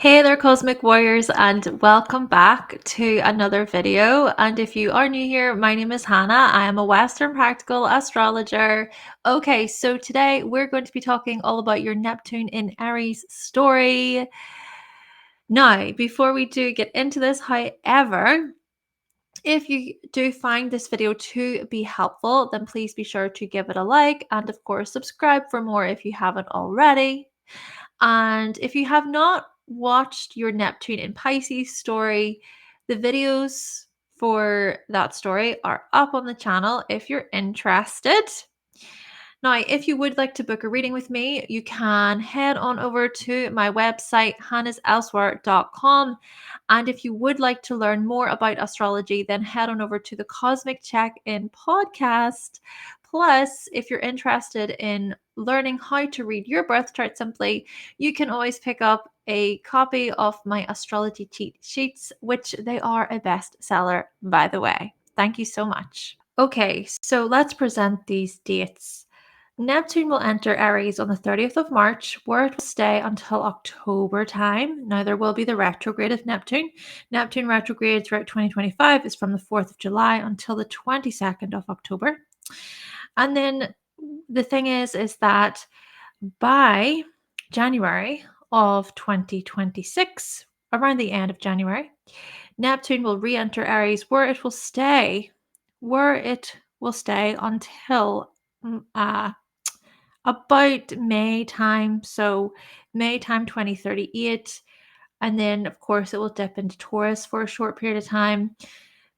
Hey there, Cosmic Warriors, and welcome back to another video. And if you are new here, my name is Hannah. I am a Western Practical Astrologer. Okay, so today we're going to be talking all about your Neptune in Aries story. Now, before we do get into this, however, if you do find this video to be helpful, then please be sure to give it a like and, of course, subscribe for more if you haven't already. And if you have not watched your Neptune in Pisces story, the videos for that story are up on the channel if you're interested. Now, if you would like to book a reading with me, you can head on over to my website, hannahselsewhere.com. And if you would like to learn more about astrology, then head on over to the Cosmic Check-In podcast. Plus, if you're interested in learning how to read your birth chart simply, you can always pick up a copy of my astrology cheat sheets, which they are a bestseller, by the way. Thank you so much. Okay, so let's present these dates. Neptune will enter Aries on the 30th of March, where it will stay until October time. Now, there will be the retrograde of Neptune. Neptune retrograde throughout 2025 is from the 4th of July until the 22nd of October. And then the thing is that by January of 2026, around the end of January, Neptune will re-enter Aries, where it will stay until about May time. So May time 2038. And then, of course, it will dip into Taurus for a short period of time.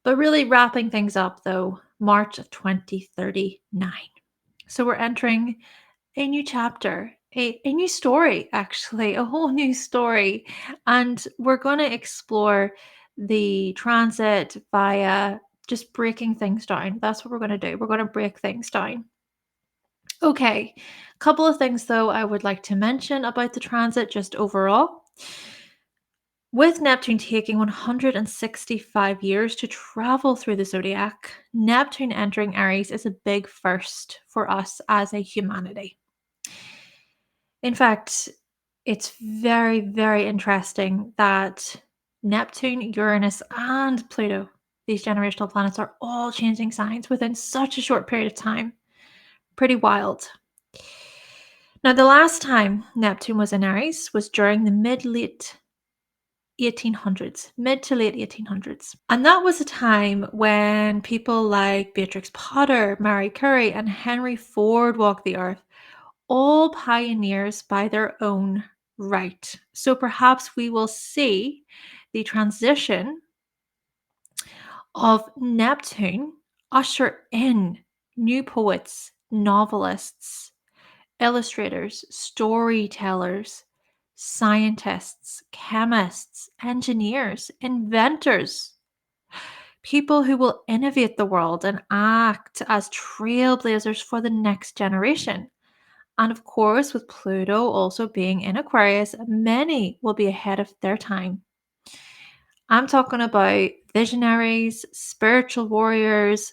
But really wrapping things up, though, March of 2039. So we're entering a new chapter, a new story, actually, a whole new story. And we're going to explore the transit via just breaking things down. That's what we're going to do. We're going to break things down. Okay, a couple of things though I would like to mention about the transit just overall. With Neptune taking 165 years to travel through the zodiac, Neptune entering Aries is a big first for us as a humanity. In fact, it's very, very interesting that Neptune, Uranus, and Pluto, these generational planets, are all changing signs within such a short period of time. Pretty wild. Now, the last time Neptune was in Aries was during the mid to late 1800s. And that was a time when people like Beatrix Potter, Marie Curie, and Henry Ford walked the earth, all pioneers by their own right. So perhaps we will see the transition of Neptune usher in new poets, novelists, illustrators, storytellers, scientists, chemists, engineers, inventors, people who will innovate the world and act as trailblazers for the next generation. And of course, with Pluto also being in Aquarius, many will be ahead of their time. I'm talking about visionaries, spiritual warriors,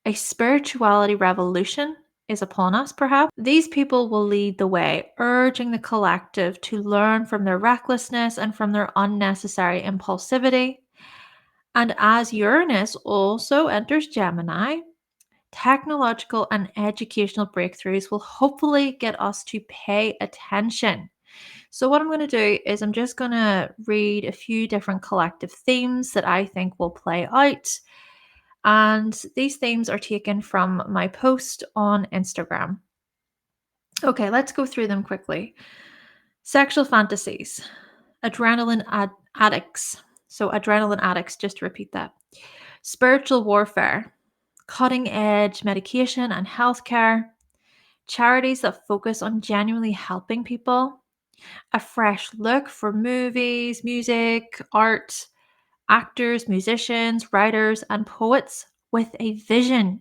a spirituality revolution is upon us, perhaps. These people will lead the way, urging the collective to learn from their recklessness and from their unnecessary impulsivity. And as Uranus also enters Gemini, technological and educational breakthroughs will hopefully get us to pay attention. So, what I'm going to do is I'm just going to read a few different collective themes that I think will play out. And these themes are taken from my post on Instagram. Okay, let's go through them quickly. Sexual fantasies, adrenaline addicts. So, adrenaline addicts, just to repeat that. Spiritual warfare, cutting edge medication and healthcare, charities that focus on genuinely helping people, a fresh look for movies, music, art, actors, musicians, writers, and poets with a vision.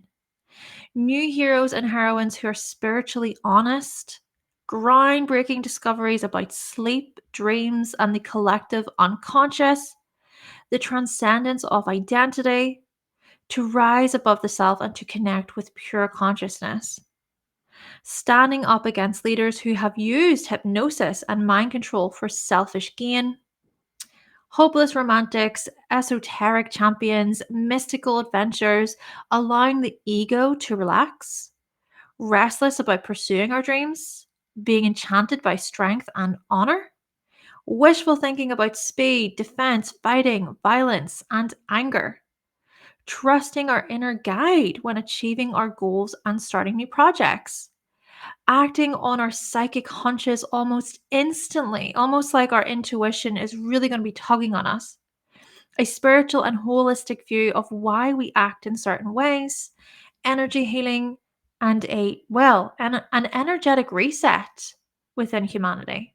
New heroes and heroines who are spiritually honest, groundbreaking discoveries about sleep, dreams, and the collective unconscious, the transcendence of identity, to rise above the self and to connect with pure consciousness. Standing up against leaders who have used hypnosis and mind control for selfish gain, hopeless romantics, esoteric champions, mystical adventures, allowing the ego to relax, restless about pursuing our dreams, being enchanted by strength and honor, wishful thinking about speed, defense, fighting, violence, and anger, trusting our inner guide when achieving our goals and starting new projects, acting on our psychic hunches almost instantly, almost like our intuition is really going to be tugging on us, a spiritual and holistic view of why we act in certain ways, energy healing, and an energetic reset within humanity,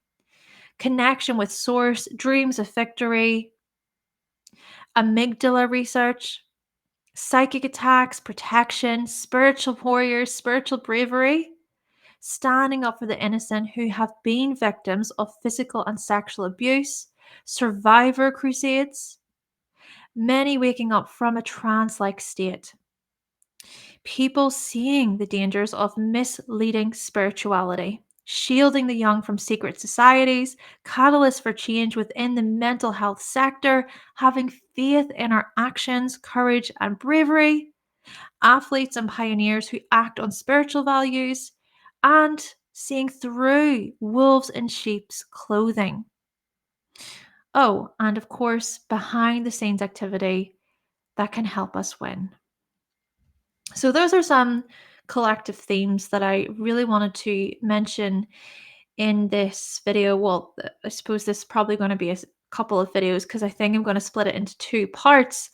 connection with source, dreams of victory, amygdala research, psychic attacks, protection, spiritual warriors, spiritual bravery, standing up for the innocent who have been victims of physical and sexual abuse, survivor crusades, many waking up from a trance like state, people seeing the dangers of misleading spirituality, shielding the young from secret societies, catalysts for change within the mental health sector, having faith in our actions, courage, and bravery, athletes and pioneers who act on spiritual values, and seeing through wolves in sheep's clothing. Oh, and of course, behind the scenes activity that can help us win. So, those are some collective themes that I really wanted to mention in this video. Well, I suppose this is probably going to be a couple of videos because I think I'm going to split it into two parts.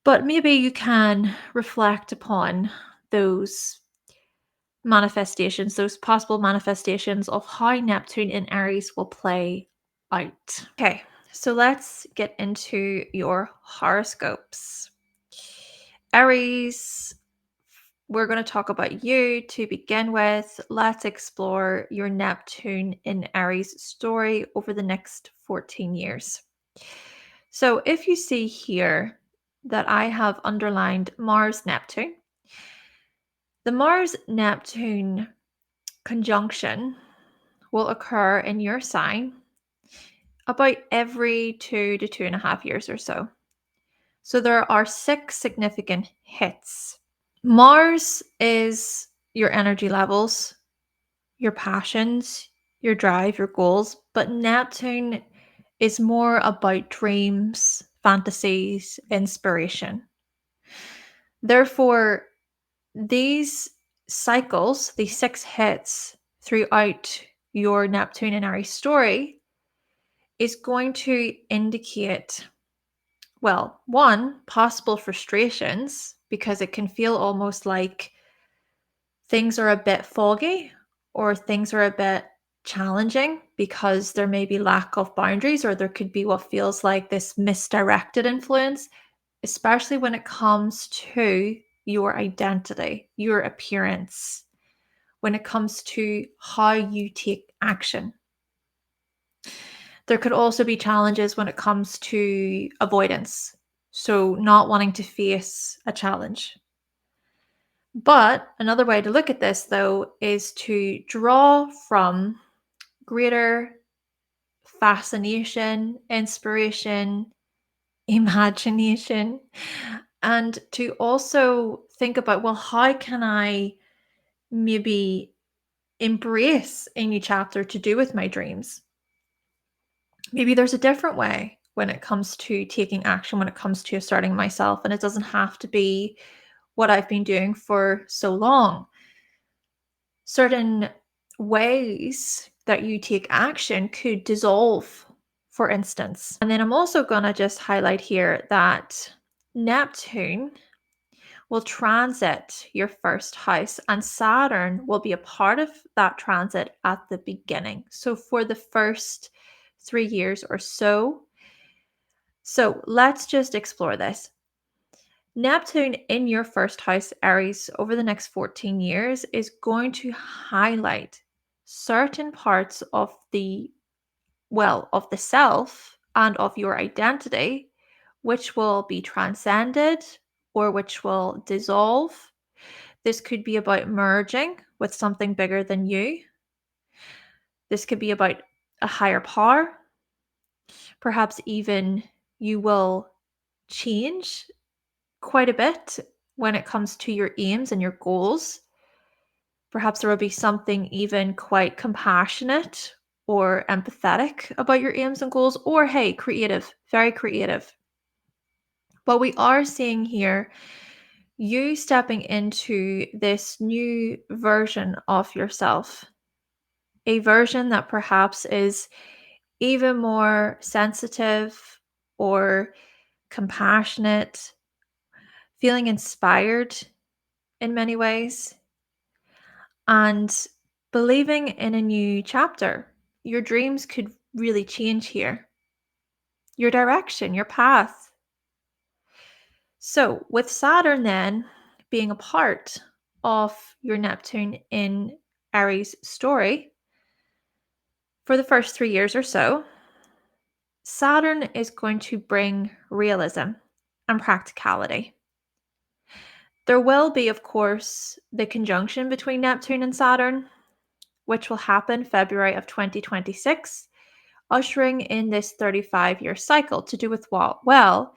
But maybe you can reflect upon those manifestations, those possible manifestations of how Neptune in Aries will play out. Okay, so let's get into your horoscopes. Aries, we're going to talk about you to begin with. Let's explore your Neptune in Aries story over the next 14 years. So if you see here that I have underlined Mars Neptune, the Mars Neptune conjunction will occur in your sign about every 2 to 2.5 years or so. So there are 6 significant hits. Mars is your energy levels, your passions, your drive, your goals, but Neptune is more about dreams, fantasies, inspiration. Therefore, these cycles, these 6 hits throughout your Neptune and Aries story is going to indicate, well, one, possible frustrations, because it can feel almost like things are a bit foggy or things are a bit challenging because there may be lack of boundaries, or there could be what feels like this misdirected influence, especially when it comes to your identity, your appearance, when it comes to how you take action. There could also be challenges when it comes to avoidance, so not wanting to face a challenge. But another way to look at this, though, is to draw from greater fascination, inspiration, imagination, and to also think about, well, how can I maybe embrace a new chapter to do with my dreams? Maybe there's a different way when it comes to taking action, when it comes to asserting myself, and it doesn't have to be what I've been doing for so long. Certain ways that you take action could dissolve, for instance. And then I'm also going to just highlight here that Neptune will transit your first house, and Saturn will be a part of that transit at the beginning. So for the first 3 years or so. So let's just explore this. Neptune in your first house, Aries, over the next 14 years is going to highlight certain parts of the self and of your identity, which will be transcended or which will dissolve. This could be about merging with something bigger than you. This could be about a higher power, Perhaps even you will change quite a bit when it comes to your aims and your goals. Perhaps there will be something even quite compassionate or empathetic about your aims and goals, or hey, creative, very creative. But we are seeing here you stepping into this new version of yourself, a version that perhaps is even more sensitive or compassionate, feeling inspired in many ways, and believing in a new chapter. Your dreams could really change here, your direction, your path. So, with Saturn then being a part of your Neptune in Aries story for the first 3 years or so, Saturn is going to bring realism and practicality. There will be, of course, the conjunction between Neptune and Saturn, which will happen February of 2026, ushering in this 35-year cycle. To do with what? Well,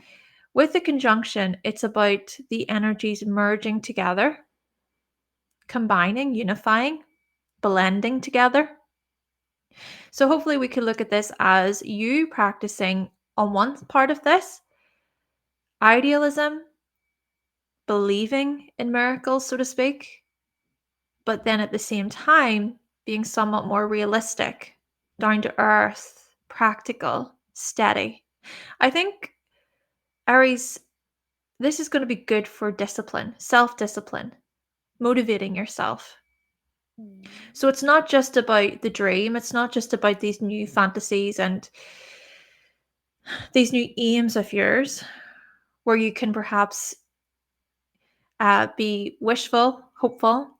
with the conjunction, it's about the energies merging together, combining, unifying, blending together. So hopefully we can look at this as you practicing on one part of this, idealism, believing in miracles, so to speak, but then at the same time being somewhat more realistic, down to earth, practical, steady. I think Aries, this is going to be good for discipline, self-discipline, motivating yourself. So it's not just about the dream, it's not just about these new fantasies and these new aims of yours where you can perhaps be wishful, hopeful,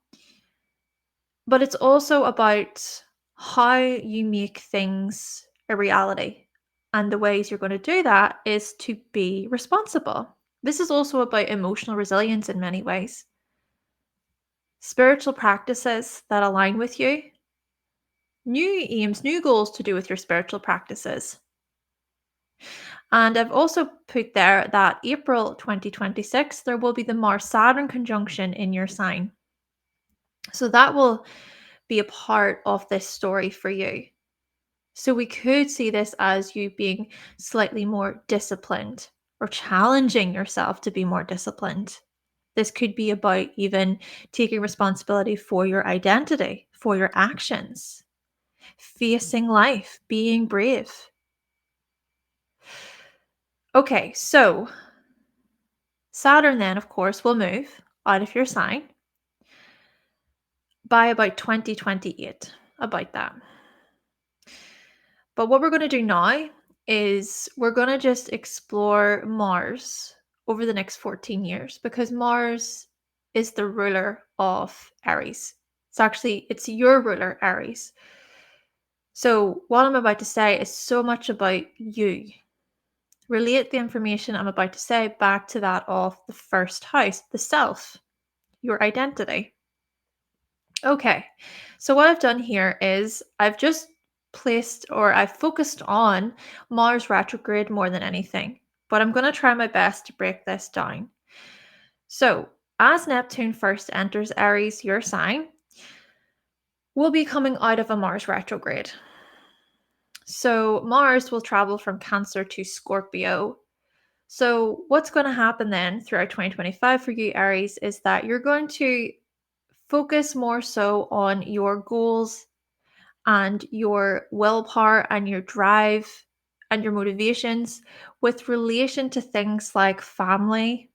but it's also about how you make things a reality. And the ways you're going to do that is to be responsible. This is also about emotional resilience in many ways. Spiritual practices that align with you, new aims, new goals to do with your spiritual practices. And I've also put there that April 2026, there will be the Mars-Saturn conjunction in your sign. So that will be a part of this story for you. So we could see this as you being slightly more disciplined or challenging yourself to be more disciplined. This could be about even taking responsibility for your identity, for your actions, facing life, being brave. Okay, so Saturn then, of course, will move out of your sign by about 2028, about that. But what we're going to do now is we're going to just explore Mars over the next 14 years, because Mars is the ruler of Aries. It's your ruler, Aries. So what I'm about to say is so much about you. Relate the information I'm about to say back to that of the first house, the self, your identity. Okay, so what I've done here is I've just I've focused on Mars retrograde more than anything, but I'm going to try my best to break this down. So, as Neptune first enters Aries, your sign, we'll be coming out of a Mars retrograde. So, Mars will travel from Cancer to Scorpio. So, what's going to happen then throughout 2025 for you, Aries, is that you're going to focus more so on your goals and your willpower and your drive and your motivations with relation to things like family,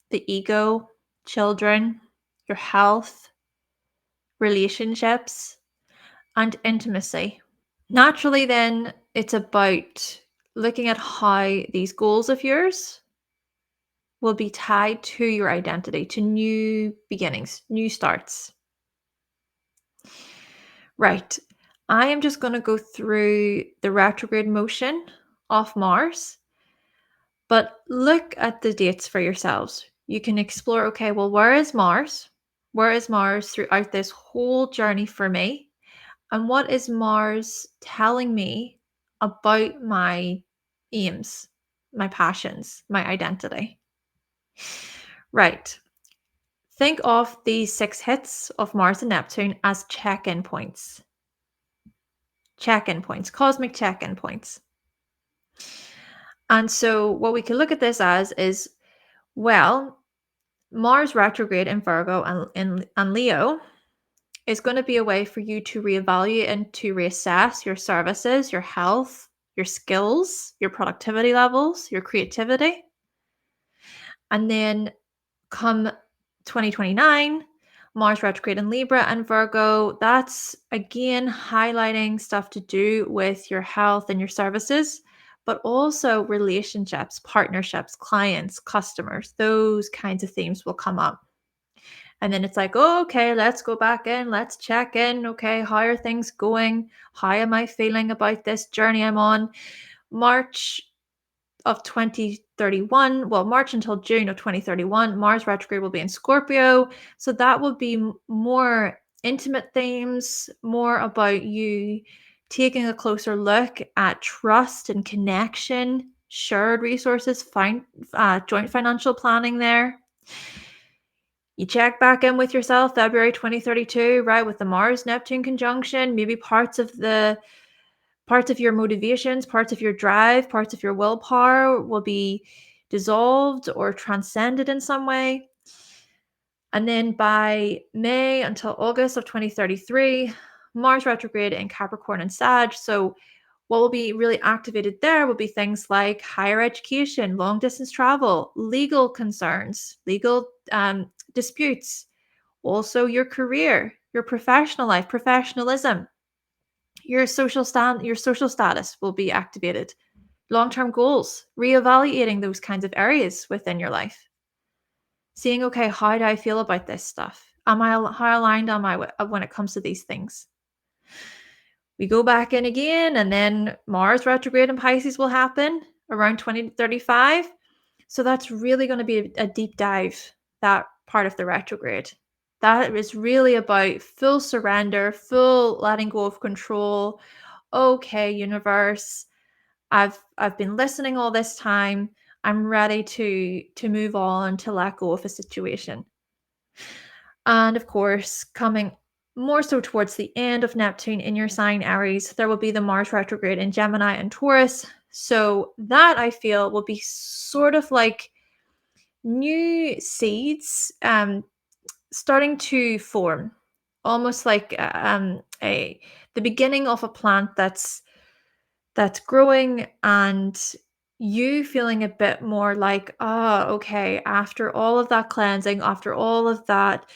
the ego, children, your health, relationships, and intimacy. Naturally, then, it's about looking at how these goals of yours will be tied to your identity, to new beginnings, new starts. Right. I am just going to go through the retrograde motion of Mars, but look at the dates for yourselves. You can explore, okay, well, where is Mars? Where is Mars throughout this whole journey for me? And what is Mars telling me about my aims, my passions, my identity. Right. Think of these 6 hits of Mars and Neptune as check-in points. Check-in points, cosmic check-in points. And so what we can look at this as is, well, Mars retrograde in Virgo and Leo is going to be a way for you to reevaluate and to reassess your services, your health, your skills, your productivity levels, your creativity. And then come 2029, Mars retrograde in Libra and Virgo, that's again highlighting stuff to do with your health and your services, but also relationships, partnerships, clients, customers. Those kinds of themes will come up. And then it's like, oh, okay, let's go back in, let's check in. Okay, how are things going? How am I feeling about this journey I'm on? March of 2031, well, March until June of 2031, Mars retrograde will be in Scorpio. So that will be more intimate themes, more about you taking a closer look at trust and connection, shared resources, joint financial planning there. You check back in with yourself February 2032, right, with the Mars Neptune conjunction, maybe parts of your motivations, parts of your drive, parts of your willpower will be dissolved or transcended in some way. And then by May until August of 2033, Mars retrograde in Capricorn and Sag. So what will be really activated there will be things like higher education, long distance travel, legal concerns, legal disputes, also your career, your professional life, professionalism, your social status will be activated. Long-term goals, reevaluating those kinds of areas within your life. Seeing, okay, how do I feel about this stuff? How aligned am I when it comes to these things? We go back in again, and then Mars retrograde in Pisces will happen around 2035. So that's really going to be a deep dive, that part of the retrograde. That is really about full surrender, full letting go of control. Okay, universe, I've been listening all this time. I'm ready to move on, to let go of a situation. And of course, coming more so towards the end of Neptune in your sign Aries, there will be the Mars retrograde in Gemini and Taurus. So that I feel will be sort of like new seeds starting to form, almost like the beginning of a plant that's growing, and you feeling a bit more like, oh, okay, after all of that cleansing, after all of that,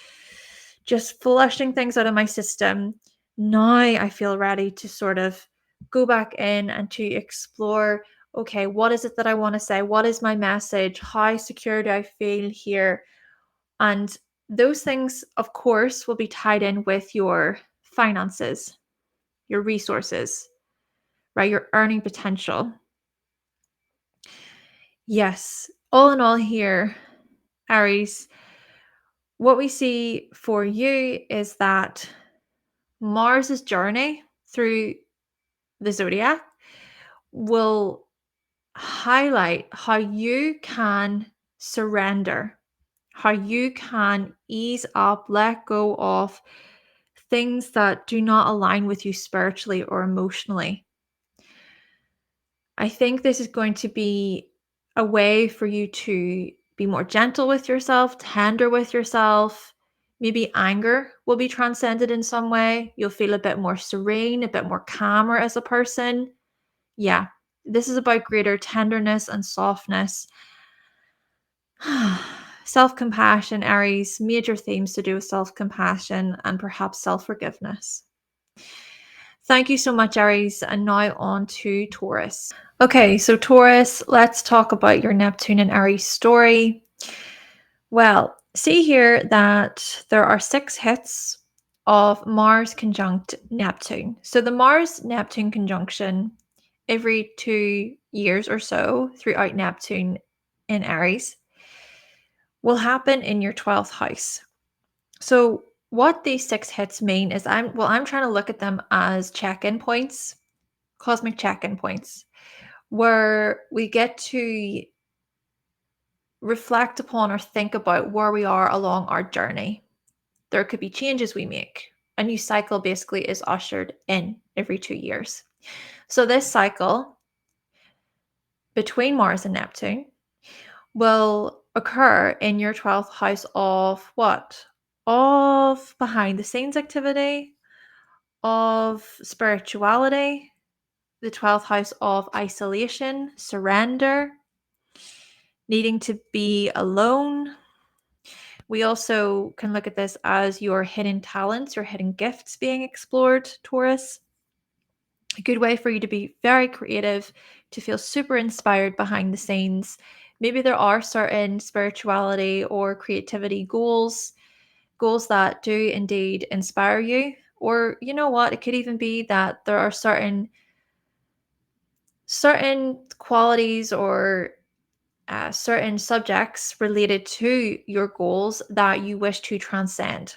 just flushing things out of my system, now I feel ready to sort of go back in and to explore, okay, what is it that I want to say? What is my message? How secure do I feel here? And those things, of course, will be tied in with your finances, your resources, right? Your earning potential. Yes, all in all here, Aries, what we see for you is that Mars's journey through the zodiac will highlight how you can surrender, how you can ease up, let go of things that do not align with you spiritually or emotionally. I think this is going to be a way for you to be more gentle with yourself, tender with yourself. Maybe anger will be transcended in some way. You'll feel a bit more serene, a bit more calmer as a person. Yeah, this is about greater tenderness and softness. Self-compassion, Aries, major themes to do with self-compassion and perhaps self-forgiveness. Thank you so much, Aries. And now on to Taurus. Okay, so Taurus, let's talk about your Neptune and Aries story. Well, see here that there are 6 hits of Mars conjunct Neptune. So the Mars-Neptune conjunction every 2 years or so throughout Neptune in Aries will happen in your 12th house. So what these 6 hits mean is I'm trying to look at them as check-in points, cosmic check-in points, where we get to reflect upon or think about where we are along our journey. There could be changes we make. A new cycle basically is ushered in every 2 years. So this cycle between Mars and Neptune will occur in your 12th house of what? Of behind the scenes activity, of spirituality, the 12th house of isolation, surrender, needing to be alone. We also can look at this as your hidden talents, your hidden gifts being explored, Taurus. A good way for you to be very creative, to feel super inspired behind the scenes. Maybe there are certain spirituality or creativity goals that do indeed inspire you. Or you know what, it could even be that there are certain qualities or certain subjects related to your goals that you wish to transcend.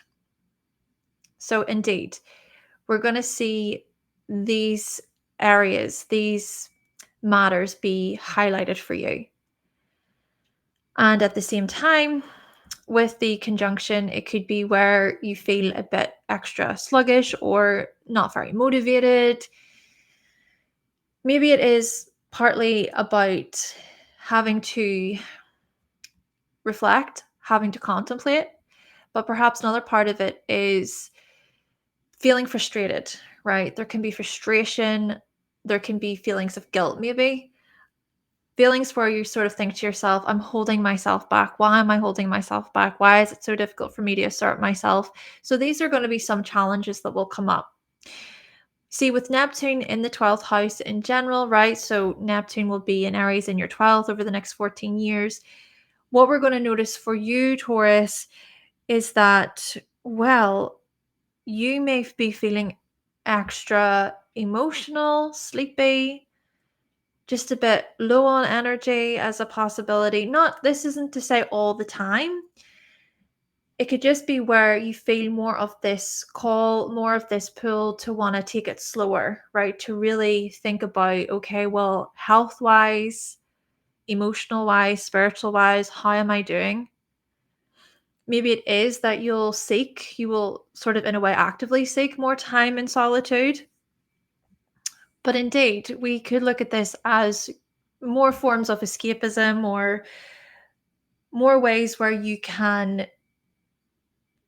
So indeed, we're going to see these areas, these matters be highlighted for you. And at the same time, with the conjunction, it could be where you feel a bit extra sluggish or not very motivated. Maybe it is partly about having to reflect, having to contemplate, but perhaps another part of it is feeling frustrated, right? There can be frustration, there can be feelings of guilt, maybe. Feelings where you sort of think to yourself, I'm holding myself back. Why am I holding myself back? Why is it so difficult for me to assert myself? So these are going to be some challenges that will come up. See, with Neptune in the 12th house in general, right? So Neptune will be in Aries in your 12th over the next 14 years. What we're going to notice for you, Taurus, is that, well, you may be feeling extra emotional, sleepy, just a bit low on energy as a possibility. This isn't to say all the time. It could just be where you feel more of this call, more of this pull to want to take it slower, right? To really think about, okay, well, health wise, emotional wise, spiritual wise, how am I doing? Maybe it is that you will sort of in a way actively seek more time in solitude. But indeed, we could look at this as more forms of escapism or more ways where you can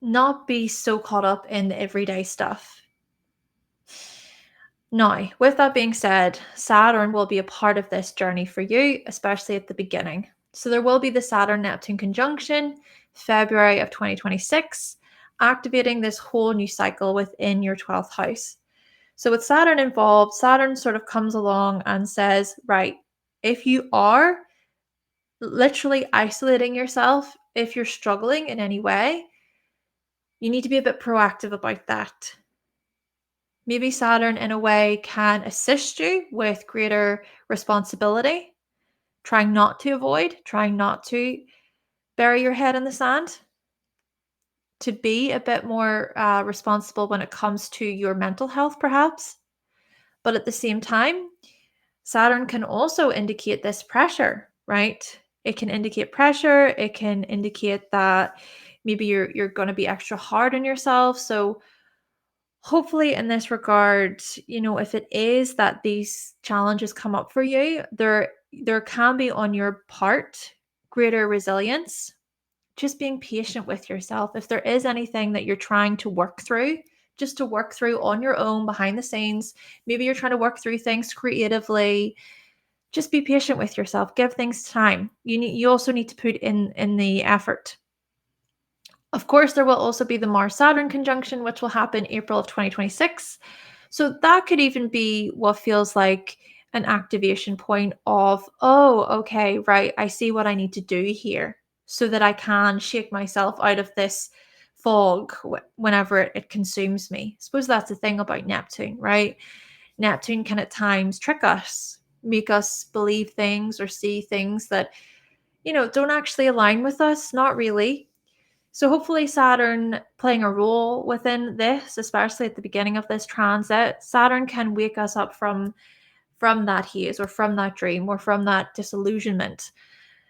not be so caught up in the everyday stuff. Now, with that being said, Saturn will be a part of this journey for you, especially at the beginning. So there will be the Saturn-Neptune conjunction, February of 2026, activating this whole new cycle within your 12th house. So with Saturn involved, Saturn sort of comes along and says, right, if you are literally isolating yourself, if you're struggling in any way, you need to be a bit proactive about that. Maybe Saturn, in a way, can assist you with greater responsibility, trying not to avoid, trying not to bury your head in the sand, to be a bit more responsible when it comes to your mental health, perhaps. But at the same time, Saturn can also indicate this pressure, right? It can indicate pressure. It can indicate that maybe you're going to be extra hard on yourself. So hopefully in this regard, if it is that these challenges come up for you, there can be on your part greater resilience, just being patient with yourself. If there is anything that you're trying to work through, just to work through on your own behind the scenes, maybe you're trying to work through things creatively, just be patient with yourself. Give things time. You also need to put in the effort. Of course, there will also be the Mars-Saturn conjunction, which will happen April of 2026. So that could even be what feels like an activation point of, oh, okay, right, I see what I need to do here so that I can shake myself out of this fog whenever it consumes me. I suppose that's the thing about Neptune, right? Neptune can at times trick us, make us believe things or see things that, don't actually align with us, not really. So hopefully Saturn playing a role within this, especially at the beginning of this transit, Saturn can wake us up from from that haze or from that dream or from that disillusionment.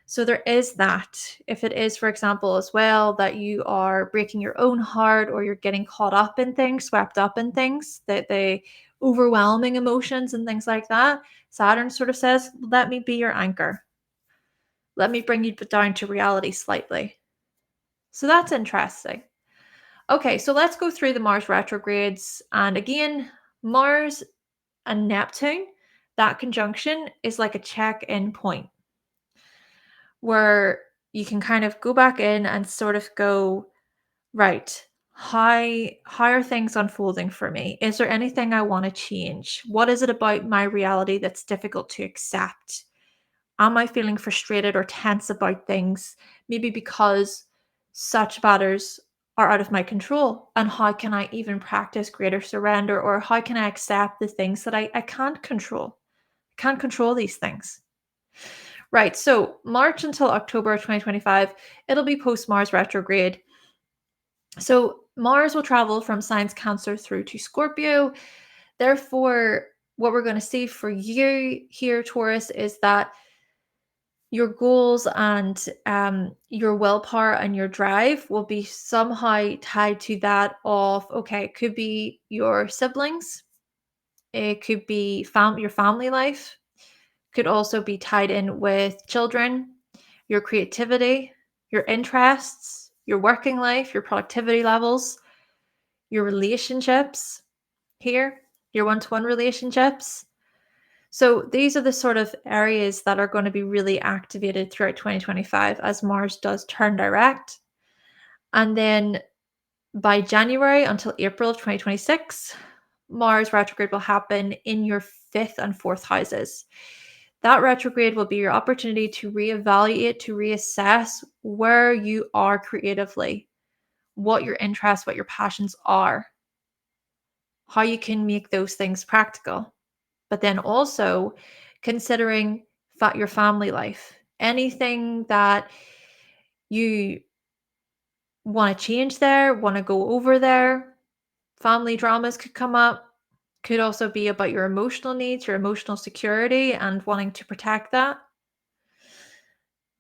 So there is that. If it is, for example, as well, that you are breaking your own heart or you're getting caught up in things, swept up in things, that the overwhelming emotions and things like that, Saturn sort of says, let me be your anchor. Let me bring you down to reality slightly. So that's interesting. Okay, so let's go through the Mars retrogrades. And again, Mars and Neptune, that conjunction is like a check-in point where you can kind of go back in and sort of go, right, how are things unfolding for me? Is there anything I want to change? What is it about my reality that's difficult to accept? Am I feeling frustrated or tense about things? Maybe because such matters are out of my control. And how can I even practice greater surrender? Or how can I accept the things that I can't control? I can't control these things. Right. So March until October 2025, it'll be post Mars retrograde. So Mars will travel from signs Cancer through to Scorpio. Therefore, what we're going to see for you here, Taurus, is that your goals and your willpower and your drive will be somehow tied to that of, okay, it could be your siblings, it could be your family life, could also be tied in with children, your creativity, your interests, your working life, your productivity levels, your relationships here, your one-to-one relationships. So these are the sort of areas that are going to be really activated throughout 2025 as Mars does turn direct. And then by January until April of 2026, Mars retrograde will happen in your 5th and 4th houses. That retrograde will be your opportunity to reevaluate, to reassess where you are creatively, what your interests, what your passions are, how you can make those things practical. But then also considering your family life, anything that you want to change there, want to go over there. Family dramas could come up. Could also be about your emotional needs, your emotional security, and wanting to protect that.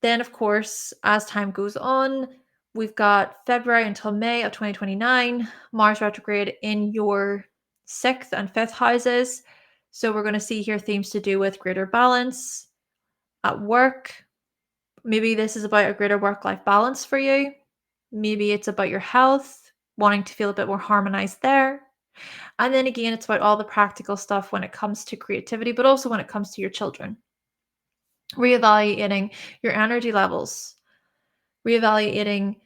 Then, of course, as time goes on, we've got February until May of 2029, Mars retrograde in your 6th and 5th houses. So we're going to see here themes to do with greater balance at work. Maybe this is about a greater work-life balance for you. Maybe it's about your health, wanting to feel a bit more harmonized there. And then again, it's about all the practical stuff when it comes to creativity, but also when it comes to your children. Reevaluating your energy levels, reevaluating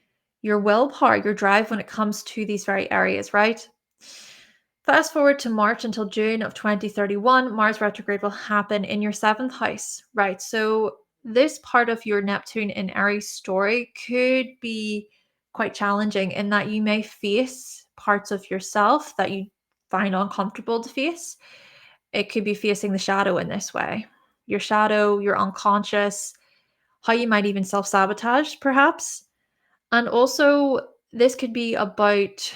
your willpower, your drive when it comes to these very areas, right? Fast forward to March until June of 2031, Mars retrograde will happen in your 7th house, right? So this part of your Neptune in Aries story could be quite challenging in that you may face parts of yourself that you find uncomfortable to face. It could be facing the shadow in this way. Your shadow, your unconscious, how you might even self-sabotage, perhaps. And also, this could be about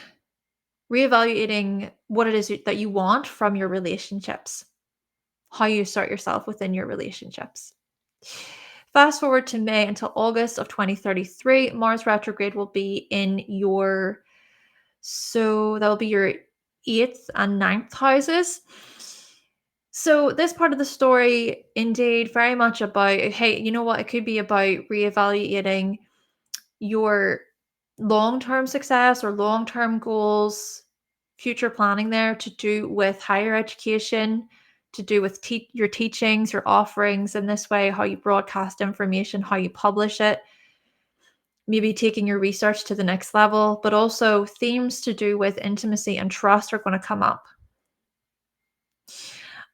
reevaluating what it is that you want from your relationships, how you start yourself within your relationships. Fast forward to May until August of 2033, Mars retrograde will be in your, so that will be your 8th and 9th houses. So this part of the story, indeed, very much about, hey, you know what? It could be about reevaluating your long-term success or long-term goals, future planning there to do with higher education, to do with your teachings, your offerings in this way, how you broadcast information, how you publish it, maybe taking your research to the next level, but also themes to do with intimacy and trust are going to come up.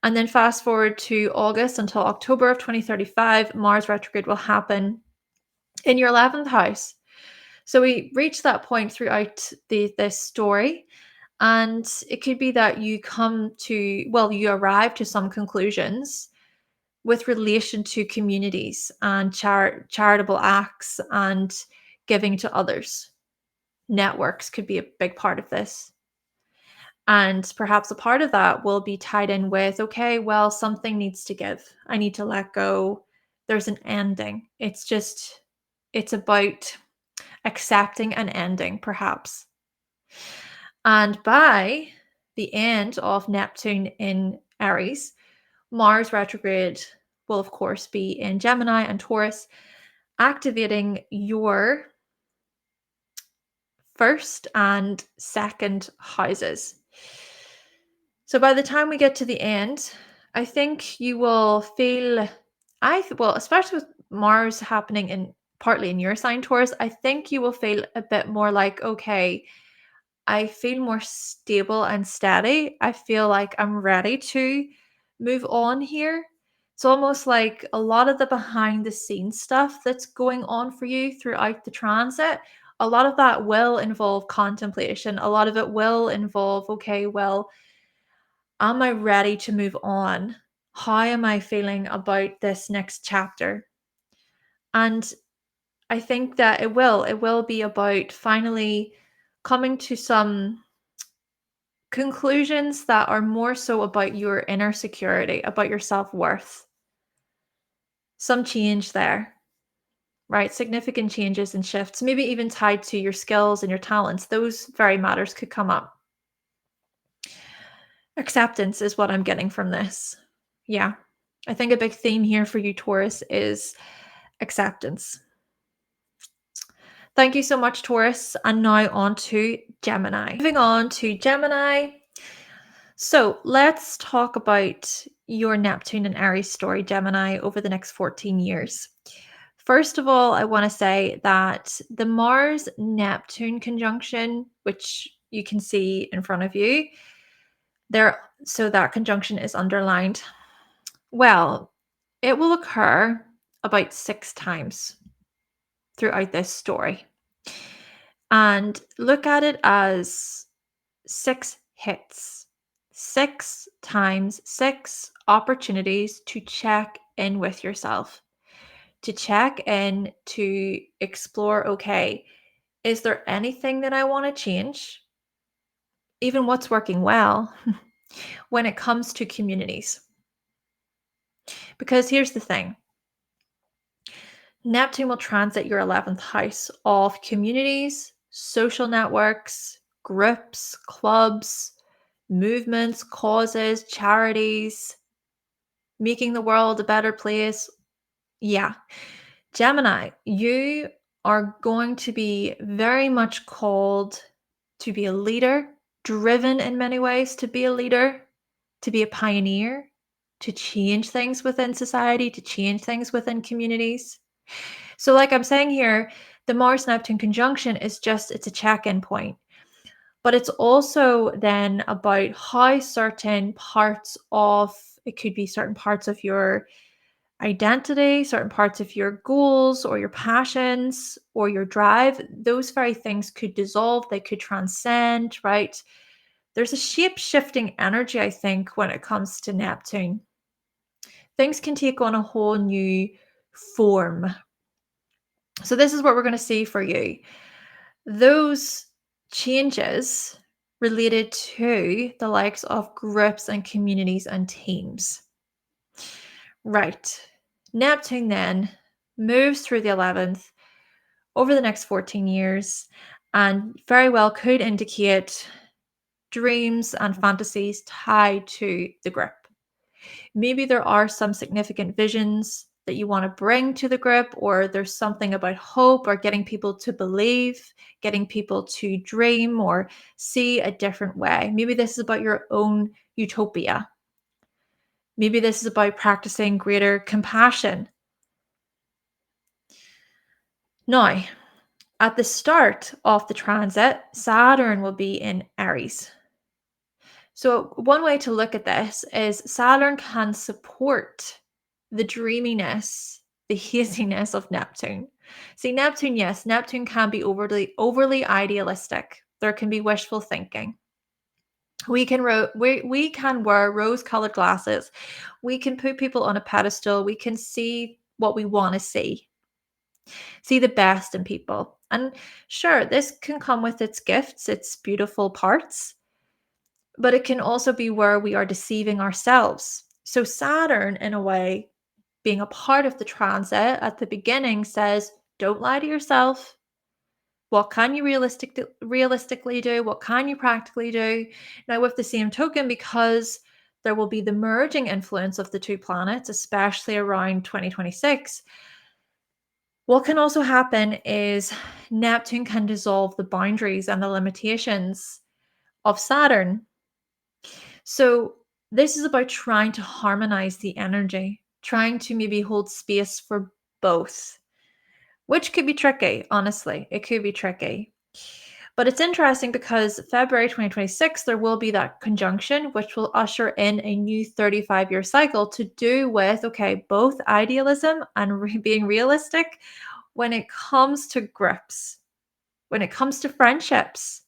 And then fast forward to August until October of 2035, Mars retrograde will happen in your 11th house. So we reach that point throughout this story, and it could be that you you arrive to some conclusions with relation to communities and charitable acts and giving to others. Networks could be a big part of this. And perhaps a part of that will be tied in with, okay, well, something needs to give. I need to let go. There's an ending. It's about accepting an ending, perhaps. And by the end of Neptune in Aries, Mars retrograde will, of course, be in Gemini and Taurus, activating your first and second houses. So by the time we get to the end, I think you will feel, especially with Mars happening in partly in your sign, Taurus, I think you will feel a bit more like, okay, I feel more stable and steady. I feel like I'm ready to move on here. It's almost like a lot of the behind the scenes stuff that's going on for you throughout the transit. A lot of that will involve contemplation. A lot of it will involve, okay, well, am I ready to move on? How am I feeling about this next chapter? And I think that it will be about finally coming to some conclusions that are more so about your inner security, about your self-worth. Some change there, right? Significant changes and shifts, maybe even tied to your skills and your talents. Those very matters could come up. Acceptance is what I'm getting from this. Yeah. I think a big theme here for you, Taurus, is acceptance. Thank you so much, Taurus. And now on to Gemini. Moving on to Gemini. So let's talk about your Neptune and Aries story, Gemini, over the next 14 years. First of all, I want to say that the Mars Neptune conjunction, which you can see in front of you, so that conjunction is underlined. Well, it will occur about 6 times throughout this story. And look at it as 6 hits, 6 times, 6 opportunities to check in with yourself, to check in, to explore, okay, is there anything that I want to change? Even what's working well when it comes to communities. Because here's the thing. Neptune will transit your 11th house of communities, social networks, groups, clubs, movements, causes, charities, making the world a better place. Yeah. Gemini, you are going to be very much called to be a leader, driven in many ways to be a leader, to be a pioneer, to change things within society, to change things within communities. So, like I'm saying here, the Mars Neptune conjunction it's a check in point. But it's also then about how certain parts of it could be certain parts of your identity, certain parts of your goals or your passions or your drive, those very things could dissolve, they could transcend, right? There's a shape shifting energy, I think, when it comes to Neptune. Things can take on a whole new form. So, this is what we're going to see for you. Those changes related to the likes of groups and communities and teams. Right. Neptune then moves through the 11th over the next 14 years and very well could indicate dreams and fantasies tied to the group. Maybe there are some significant visions that you want to bring to the group, or there's something about hope or getting people to believe, getting people to dream or see a different way. Maybe this is about your own utopia. Maybe this is about practicing greater compassion. Now, at the start of the transit, Saturn will be in Aries. So, one way to look at this is Saturn can support the dreaminess, the haziness of Neptune. See, Neptune, yes, Neptune can be overly idealistic. There can be wishful thinking. We can wear rose-colored glasses. We can put people on a pedestal. We can see what we want to see the best in people. And sure, this can come with its gifts, its beautiful parts. but it can also be where we are deceiving ourselves. So Saturn, in a way, being a part of the transit at the beginning, says, don't lie to yourself. What can you realistically do? What can you practically do? Now, with the same token, because there will be the merging influence of the two planets, especially around 2026, what can also happen is Neptune can dissolve the boundaries and the limitations of Saturn. So, this is about trying to harmonize the energy, trying to maybe hold space for both, which could be tricky, honestly. It could be tricky. But it's interesting because February 2026, there will be that conjunction, which will usher in a new 35-year cycle to do with, okay, both idealism and being realistic when it comes to grips, when it comes to friendships,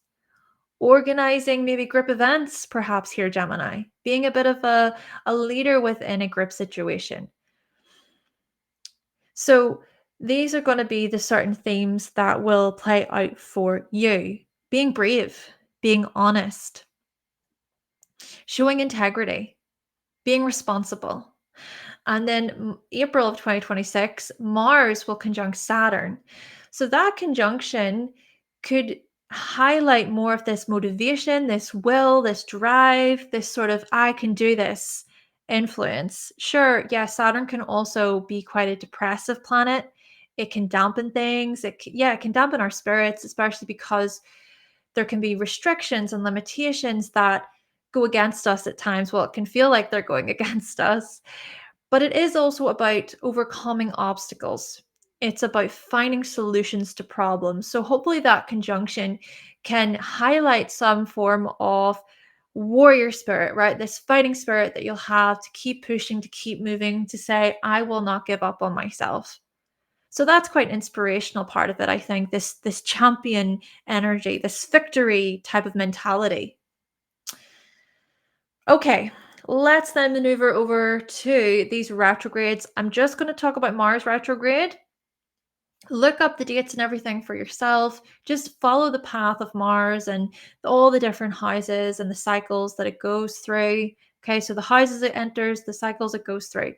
organizing maybe group events, perhaps here, Gemini, being a bit of a leader within a group situation. So these are going to be the certain themes that will play out for you. Being brave, being honest, showing integrity, being responsible. And then April of 2026, Mars will conjunct Saturn. So that conjunction could highlight more of this motivation, this will, this drive, this sort of I can do this influence. Sure, yeah, Saturn can also be quite a depressive planet. It can dampen things. It can dampen our spirits, especially because there can be restrictions and limitations that go against us at times. Well, it can feel like they're going against us. But it is also about overcoming obstacles. It's about finding solutions to problems. So hopefully that conjunction can highlight some form of warrior spirit, right? This fighting spirit that you'll have to keep pushing, to keep moving, to say, I will not give up on myself. So that's quite an inspirational part of it, I think, this champion energy, this victory type of mentality. Okay, let's then maneuver over to these retrogrades. I'm just going to talk about Mars retrograde. Look up the dates and everything for yourself. Just follow the path of Mars and all the different houses and the cycles that it goes through. Okay, so the houses it enters, the cycles it goes through.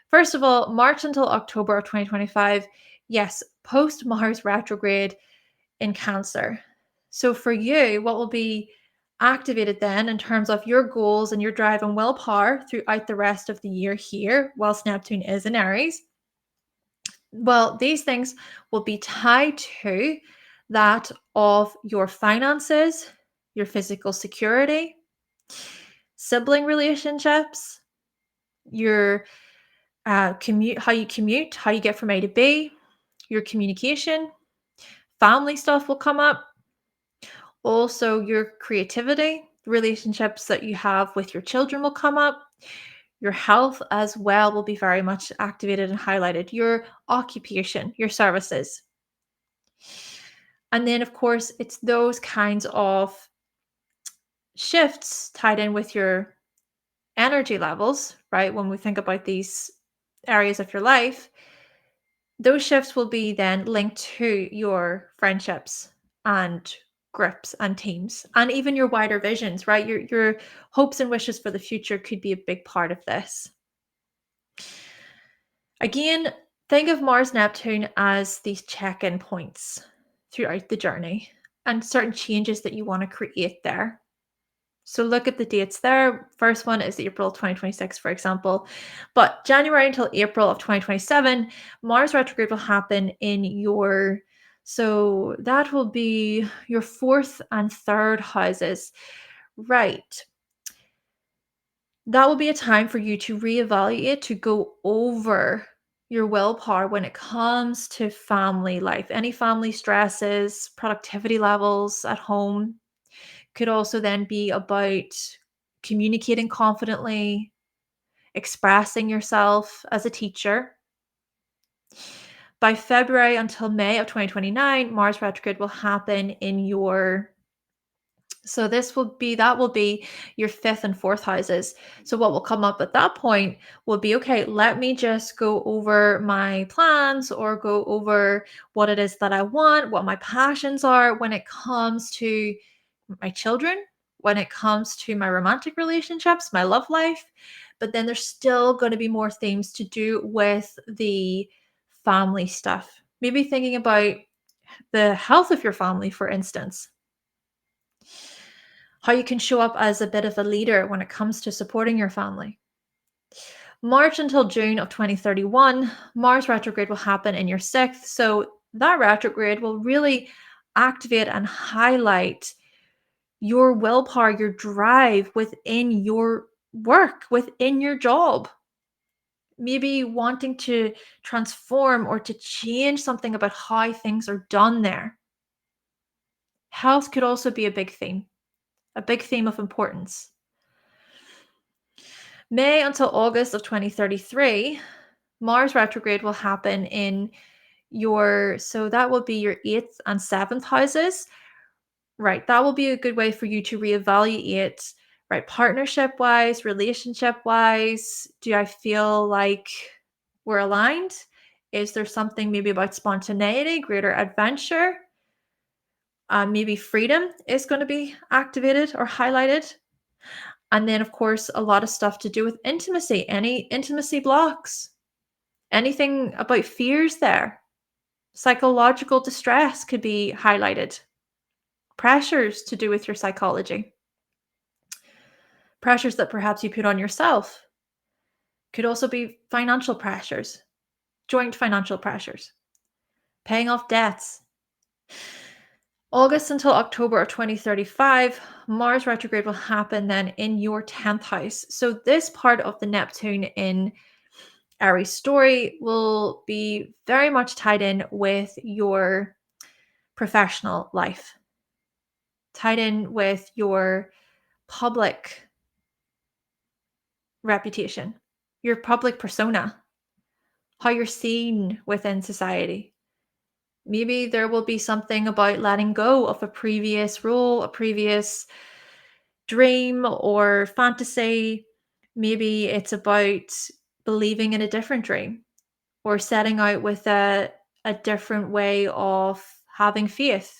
First of all, March until October of 2025. Yes, post Mars retrograde in Cancer. So for you, what will be activated then in terms of your goals and your drive and willpower throughout the rest of the year here, whilst Neptune is in Aries? Well, these things will be tied to that of your finances, your physical security, sibling relationships, your commute, how you get from A to B, your communication, family stuff will come up. Also, your creativity, relationships that you have with your children will come up. Your health as well will be very much activated and highlighted. Your occupation, your services. And then, of course, it's those kinds of shifts tied in with your energy levels, right? When we think about these areas of your life, those shifts will be then linked to your friendships and groups and teams and even your wider visions, right? Your hopes and wishes for the future could be a big part of this. Again, think of Mars Neptune as these check-in points throughout the journey and certain changes that you want to create there. So look at the dates there. First one is April 2026, for example. But January until April of 2027, Mars retrograde will happen in your, so that will be your fourth and third houses. Right. That will be a time for you to reevaluate, to go over your willpower when it comes to family life. Any family stresses, productivity levels at home, could also then be about communicating confidently, expressing yourself as a teacher. By February until May of 2029, Mars retrograde will happen in your, so that will be your fifth and fourth houses. So what will come up at that point will be, okay, let me just go over my plans or go over what it is that I want, what my passions are when it comes to my children, when it comes to my romantic relationships, my love life. But then there's still going to be more themes to do with the family stuff. Maybe thinking about the health of your family, for instance, how you can show up as a bit of a leader when it comes to supporting your family. March until June of 2031, Mars retrograde will happen in your sixth. So that retrograde will really activate and highlight your willpower, your drive within your work, within your job. Maybe wanting to transform or to change something about how things are done there. Health could also be a big theme of importance. May until August of 2033, Mars retrograde will happen in so that will be your 8th and 7th houses. Right, that will be a good way for you to reevaluate, right, partnership wise, relationship wise. Do I feel like we're aligned? Is there something maybe about spontaneity, greater adventure? Maybe freedom is going to be activated or highlighted. And then, of course, a lot of stuff to do with intimacy, any intimacy blocks, anything about fears there. Psychological distress could be highlighted. Pressures to do with your psychology. Pressures that perhaps you put on yourself. Could also be financial pressures, joint financial pressures, paying off debts. August until October of 2035, Mars retrograde will happen then in your 10th house. So this part of the Neptune in Aries story will be very much tied in with your professional life, tied in with your public reputation, your public persona, how you're seen within society. Maybe there will be something about letting go of a previous role, a previous dream or fantasy. Maybe it's about believing in a different dream or setting out with a different way of having faith.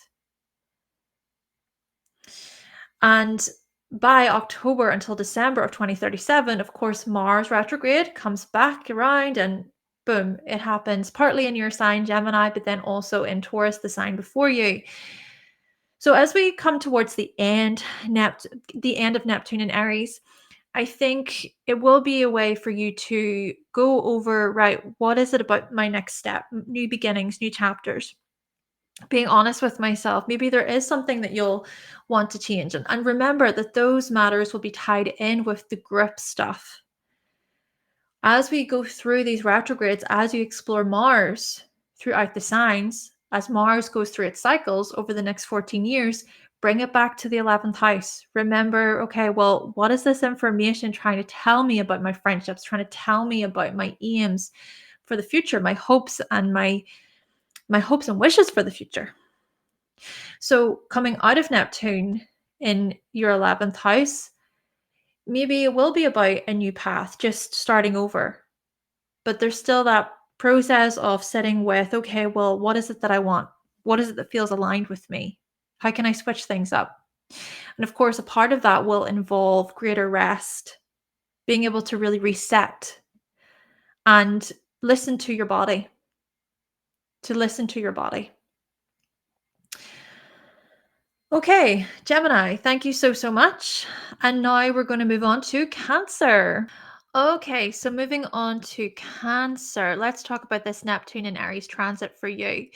And by October until December of 2037, of course, Mars retrograde comes back around and boom, it happens partly in your sign, Gemini, but then also in Taurus, the sign before you. So as we come towards the end of Neptune in Aries, I think it will be a way for you to go over, right, what is it about my next step, new beginnings, new chapters, being honest with myself. Maybe there is something that you'll want to change. And remember that those matters will be tied in with the grip stuff. As we go through these retrogrades, as you explore Mars throughout the signs, as Mars goes through its cycles over the next 14 years, bring it back to the 11th house. Remember, okay, well, what is this information trying to tell me about my friendships, trying to tell me about my aims for the future, my hopes and my hopes and wishes for the future. So coming out of Neptune in your 11th house, maybe it will be about a new path, just starting over. But there's still that process of sitting with, okay, well, what is it that I want? What is it that feels aligned with me? How can I switch things up? And of course, a part of that will involve greater rest, being able to really reset and listen to your body, Okay, Gemini, thank you so much. And now we're going to move on to Cancer. Okay, so moving on to Cancer, let's talk about this Neptune and Aries transit for you.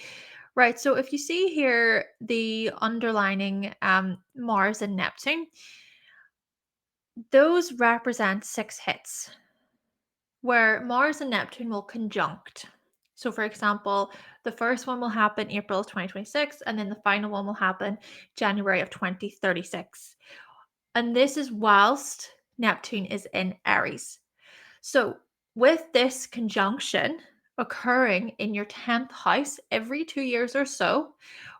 Right, so if you see here the underlining Mars and Neptune, those represent 6 hits where Mars and Neptune will conjunct. So, for example, the first one will happen April of 2026, and then the final one will happen January of 2036. And this is whilst Neptune is in Aries. So, with this conjunction occurring in your 10th house every 2 years or so,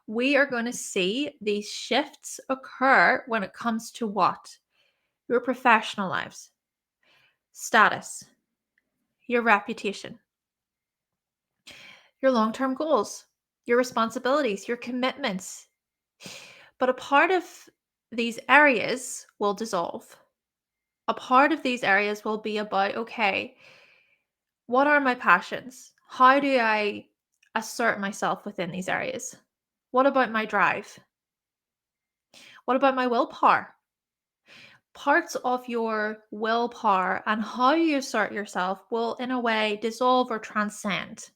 we are going to see these shifts occur when it comes to what? Your professional lives, status, your reputation, your long-term goals, your responsibilities, your commitments. But a part of these areas will dissolve. A part of these areas will be about, okay, what are my passions? How do I assert myself within these areas? What about my drive? What about my willpower? Parts of your willpower and how you assert yourself will, in a way, dissolve or transcend.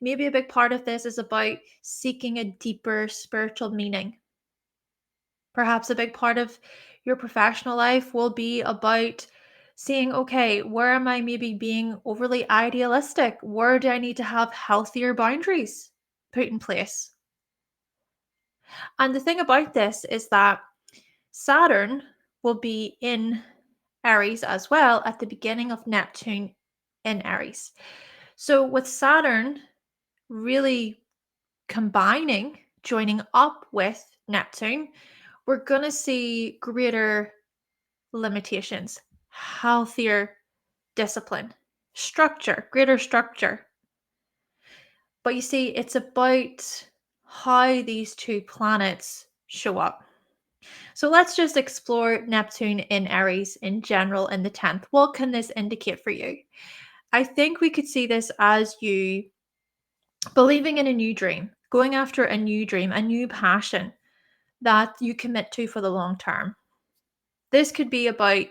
Maybe a big part of this is about seeking a deeper spiritual meaning. Perhaps a big part of your professional life will be about seeing, okay, where am I maybe being overly idealistic? Where do I need to have healthier boundaries put in place? And the thing about this is that Saturn will be in Aries as well at the beginning of Neptune in Aries. So with Saturn really combining, joining up with Neptune, we're going to see greater limitations, healthier discipline, structure, greater structure. But you see, it's about how these two planets show up. So let's just explore Neptune in Aries in general in the 10th. What can this indicate for you? I think we could see this as you believing in a new dream, going after a new dream, a new passion that you commit to for the long term. This could be about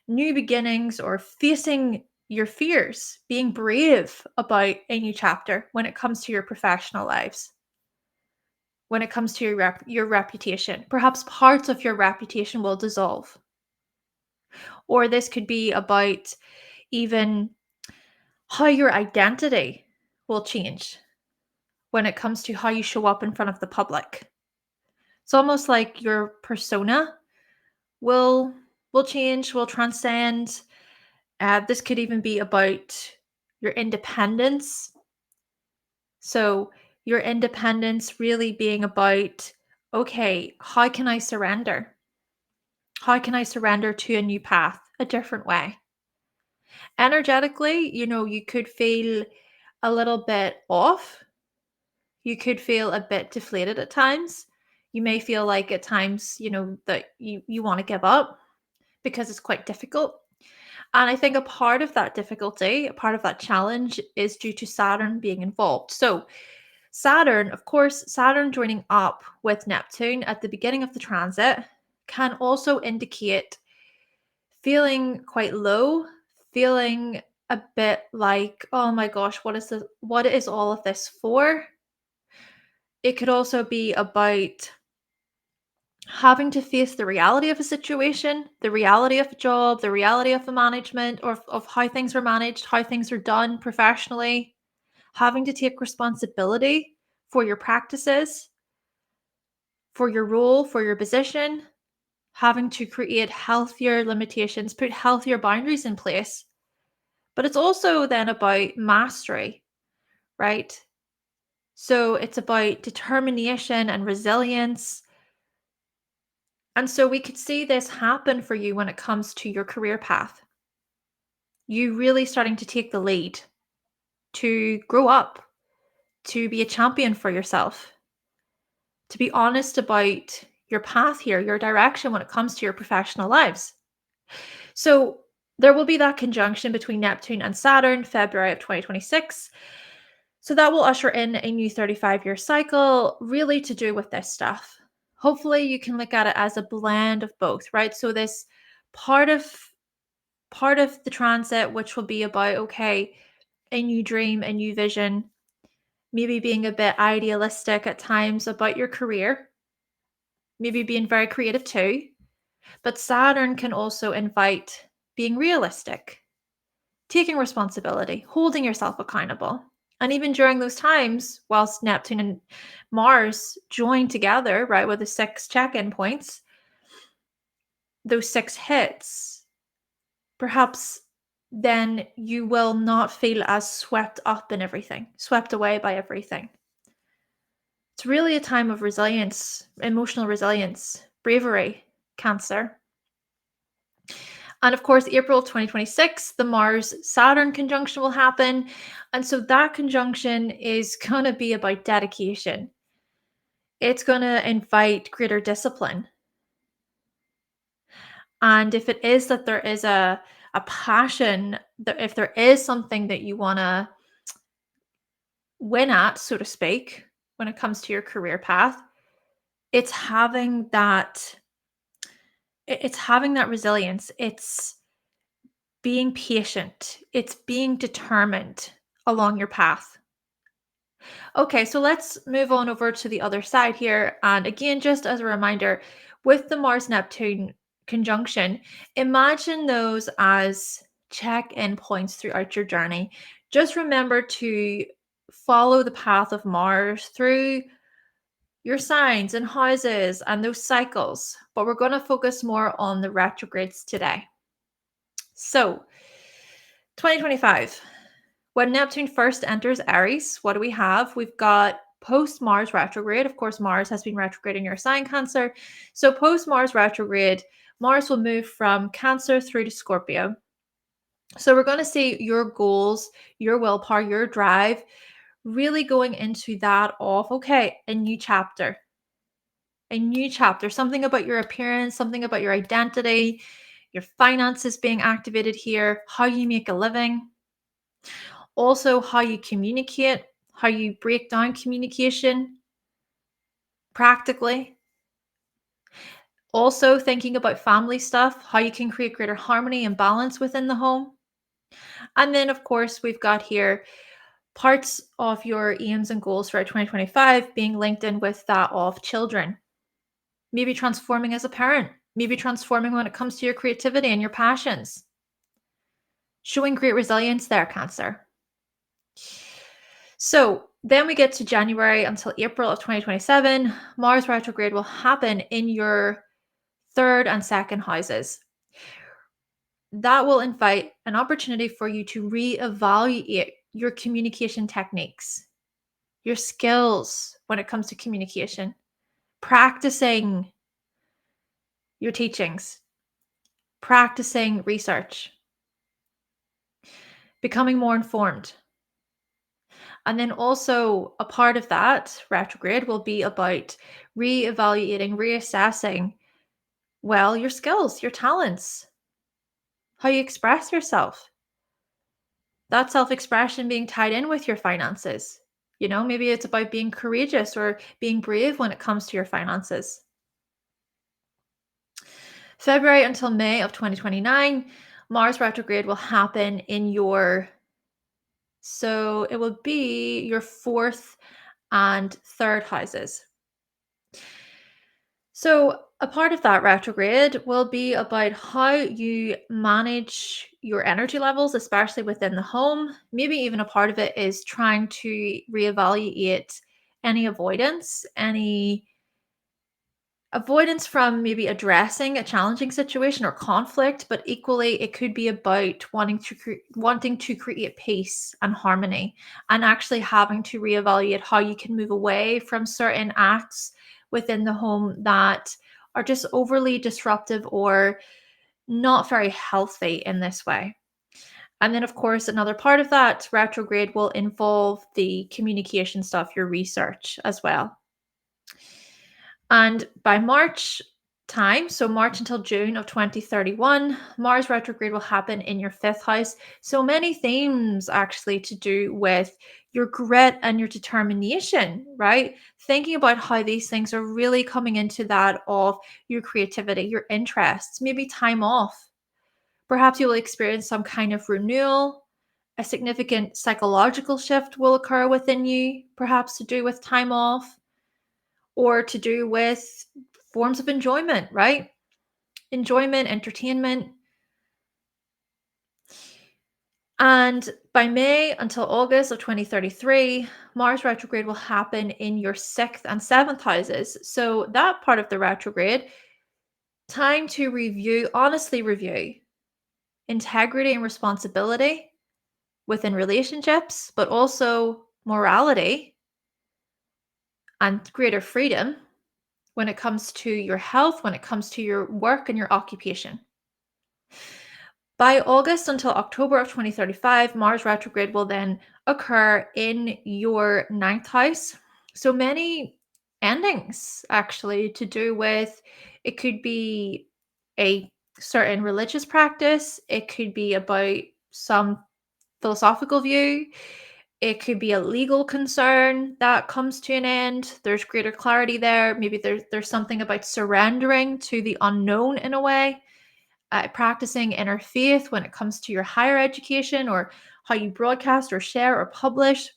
new beginnings or facing your fears, being brave about a new chapter when it comes to your professional lives, when it comes to your reputation. Perhaps parts of your reputation will dissolve. Or this could be about even how your identity will change when it comes to how you show up in front of the public. It's almost like your persona will change, will transcend. This could even be about your independence. So your independence really being about, okay, how can I surrender? How can I surrender to a new path, a different way? Energetically, you could feel a little bit off. You could feel a bit deflated at times. You may feel like at times, that you want to give up because it's quite difficult. And I think a part of that difficulty, a part of that challenge is due to Saturn being involved. So, Saturn, of course, Saturn joining up with Neptune at the beginning of the transit can also indicate feeling quite low, feeling a bit like, oh my gosh, what is all of this for? It could also be about having to face the reality of a situation, the reality of a job, the reality of the management, or of how things are managed, how things are done professionally, having to take responsibility for your practices, for your role, for your position, having to create healthier limitations, put healthier boundaries in place. But it's also then about mastery, right? So it's about determination and resilience. And so we could see this happen for you when it comes to your career path. You really starting to take the lead, to grow up, to be a champion for yourself, to be honest about your path here, your direction when it comes to your professional lives. So there will be that conjunction between Neptune and Saturn, February of 2026. So that will usher in a new 35-year cycle, really to do with this stuff. Hopefully you can look at it as a blend of both, right? So this part of the transit, which will be about, okay, a new dream, a new vision, maybe being a bit idealistic at times about your career, maybe being very creative too. But Saturn can also invite being realistic, taking responsibility, holding yourself accountable. And even during those times, whilst Neptune and Mars join together, right, with the 6 check-in points, those 6 hits, perhaps then you will not feel as swept up in everything, swept away by everything. It's really a time of resilience, emotional resilience, bravery, Cancer. And of course, April 2026, the Mars-Saturn conjunction will happen. And so that conjunction is going to be about dedication. It's going to invite greater discipline. And if it is that there is a passion, that if there is something that you want to win at, so to speak, when it comes to your career path, it's having that it's having that resilience. It's being patient. It's being determined along your path. Okay, so let's move on over to the other side here. And again, just as a reminder, with the Mars Neptune conjunction, imagine those as check in points throughout your journey. Just remember to follow the path of Mars through your signs and houses and those cycles. But we're going to focus more on the retrogrades today. So, 2025. When Neptune first enters Aries, what do we have? We've got post Mars retrograde. Of course, Mars has been retrograde in your sign, Cancer. So, post Mars retrograde, Mars will move from Cancer through to Scorpio. So, we're going to see your goals, your willpower, your drive really going into that of, okay, a new chapter. A new chapter, something about your appearance, something about your identity, your finances being activated here, how you make a living. Also, how you communicate, how you break down communication practically. Also, thinking about family stuff, how you can create greater harmony and balance within the home. And then, of course, we've got here parts of your aims and goals for 2025 being linked in with that of children. Maybe transforming as a parent, maybe transforming when it comes to your creativity and your passions. Showing great resilience there, Cancer. So then we get to January until April of 2027. Mars retrograde will happen in your third and second houses. That will invite an opportunity for you to reevaluate your communication techniques, your skills when it comes to communication, practicing your teachings, practicing research, becoming more informed. And then also a part of that retrograde will be about reevaluating, reassessing, well, your skills, your talents, how you express yourself. That self-expression being tied in with your finances. You know, maybe it's about being courageous or being brave when it comes to your finances. February until May of 2029, Mars retrograde will happen in so it will be your fourth and third houses. So, a part of that retrograde will be about how you manage your energy levels, especially within the home. Maybe even a part of it is trying to reevaluate any avoidance from maybe addressing a challenging situation or conflict, but equally it could be about wanting to create peace and harmony, and actually having to reevaluate how you can move away from certain acts within the home that are just overly disruptive or not very healthy in this way. And then, of course, another part of that retrograde will involve the communication stuff, your research as well. And by March time, so March until June of 2031, Mars retrograde will happen in your fifth house. So many themes actually to do with your grit and your determination, right? Thinking about how these things are really coming into that of your creativity, your interests, maybe time off. Perhaps you will experience some kind of renewal. A significant psychological shift will occur within you, perhaps to do with time off or to do with forms of enjoyment, right? Enjoyment, entertainment. And by May until August of 2033, Mars retrograde will happen in your sixth and seventh houses. So, that part of the retrograde, time to review, honestly review integrity and responsibility within relationships, but also morality and greater freedom when it comes to your health, when it comes to your work and your occupation. By August until October of 2035, Mars retrograde will then occur in your ninth house. So many endings actually to do with it could be a certain religious practice. It could be about some philosophical view. It could be a legal concern that comes to an end. There's greater clarity there. Maybe there's something about surrendering to the unknown in a way, practicing inner faith when it comes to your higher education or how you broadcast or share or publish.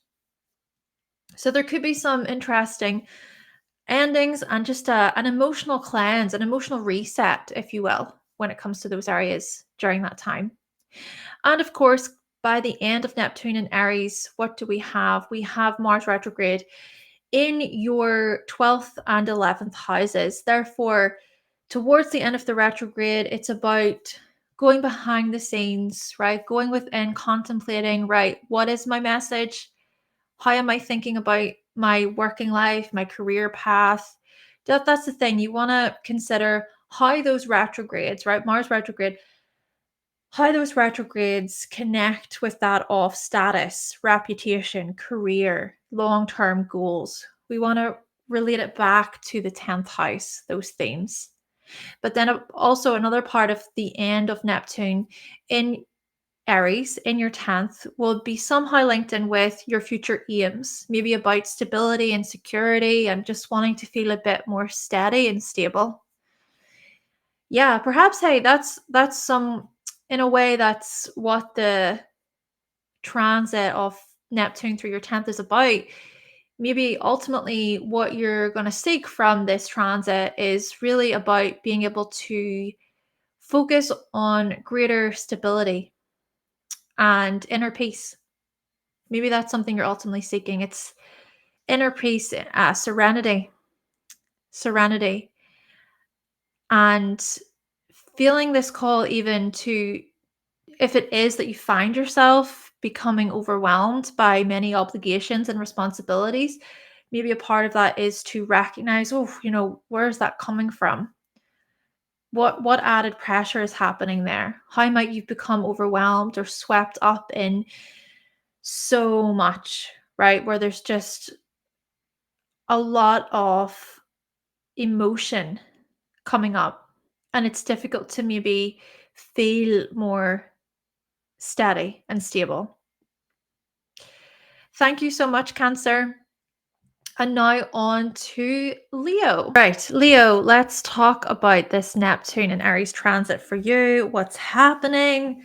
So there could be some interesting endings and just an emotional cleanse, an emotional reset, if you will, when it comes to those areas during that time. And of course, by the end of Neptune in Aries, what do we have? We have Mars retrograde in your 12th and 11th houses. Therefore, towards the end of the retrograde, it's about going behind the scenes, right? Going within, contemplating, right? What is my message? How am I thinking about my working life, my career path? That's the thing. You want to consider how those retrogrades, right? Mars retrograde, how those retrogrades connect with that of status, reputation, career, long term goals. We want to relate it back to the 10th house, those themes. But then also, another part of the end of Neptune in Aries in your 10th will be somehow linked in with your future aims, maybe about stability and security and just wanting to feel a bit more steady and stable. Yeah, perhaps, hey, that's some, in a way, that's what the transit of Neptune through your 10th is about. Maybe ultimately what you're going to seek from this transit is really about being able to focus on greater stability and inner peace. Maybe that's something you're ultimately seeking. It's inner peace, serenity, and feeling this call even to, if it is that you find yourself becoming overwhelmed by many obligations and responsibilities, maybe a part of that is to recognize, oh, where is that coming from? What added pressure is happening there? How might you become overwhelmed or swept up in so much, right? Where there's just a lot of emotion coming up, and it's difficult to maybe feel more steady and stable. Thank you so much, Cancer. And now on to Leo. Right, Leo, let's talk about this Neptune and Aries transit for you. What's happening?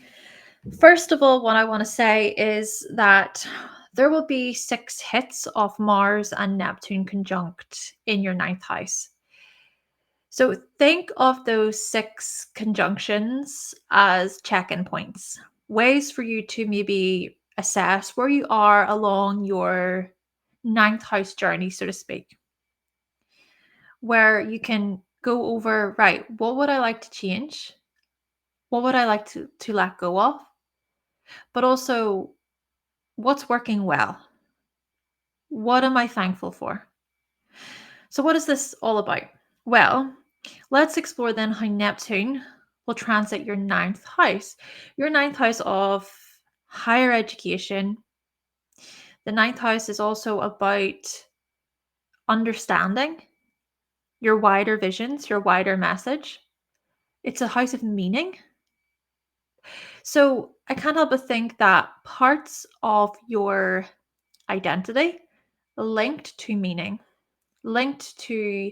First of all, what I want to say is that there will be 6 hits of Mars and Neptune conjunct in your 9th house. So think of those 6 conjunctions as check-in points, ways for you to maybe assess where you are along your 9th house journey, so to speak, where you can go over, right, what would I like to change? What would I like to let go of? But also, what's working well? What am I thankful for? So what is this all about? Well, let's explore then how Neptune will transit your 9th house. Your 9th house of higher education. The 9th house is also about understanding your wider visions, your wider message. It's a house of meaning. So I can't help but think that parts of your identity linked to meaning, linked to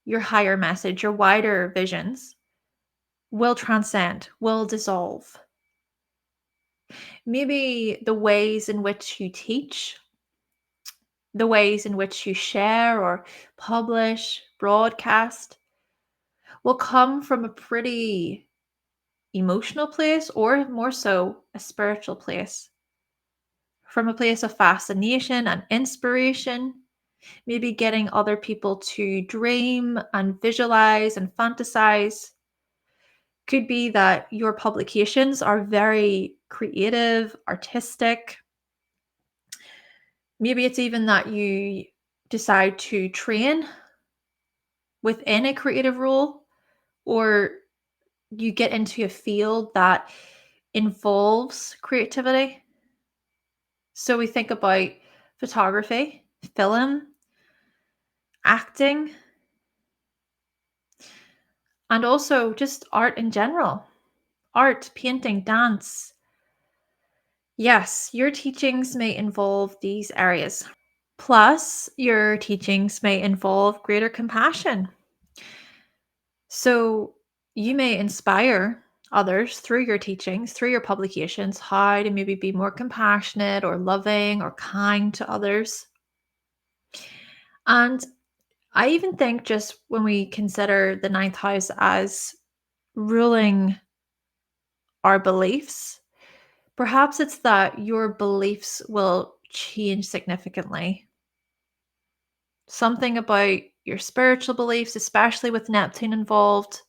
your higher message, your wider visions, will transcend, will dissolve. Maybe the ways in which you teach, the ways in which you share or publish, broadcast, will come from a pretty emotional place, or more so, a spiritual place. From a place of fascination and inspiration, maybe getting other people to dream and visualize and fantasize. Could be that your publications are very creative, artistic. Maybe it's even that you decide to train within a creative role, or you get into a field that involves creativity. So we think about photography, film, acting, And also just art in general. Art, painting, dance. Yes, your teachings may involve these areas. Plus, your teachings may involve greater compassion. So, you may inspire others through your teachings, through your publications, how to maybe be more compassionate or loving or kind to others. And I even think just when we consider the ninth house as ruling our beliefs, perhaps it's that your beliefs will change significantly. Something about your spiritual beliefs, especially with Neptune involved.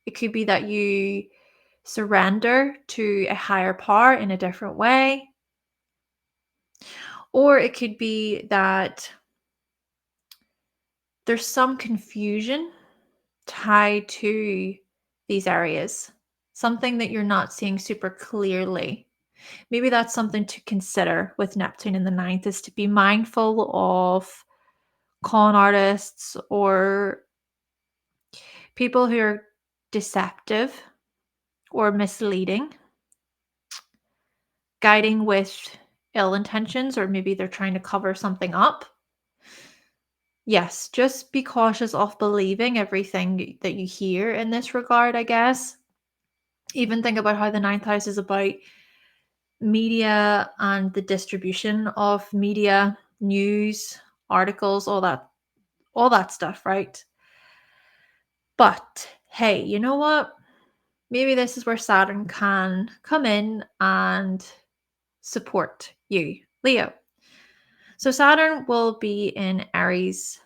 It could be that you surrender to a higher power in a different way. Or it could be that there's some confusion tied to these areas, something that you're not seeing super clearly. Maybe that's something to consider with Neptune in the ninth, is to be mindful of con artists or people who are deceptive or misleading, guiding with ill intentions, or maybe they're trying to cover something up. Yes, just be cautious of believing everything that you hear in this regard, I guess. Even think about how the ninth house is about media and the distribution of media, news, articles, all that stuff, right? But hey, you know what? Maybe this is where Saturn can come in and support you, Leo. So Saturn will be in Aries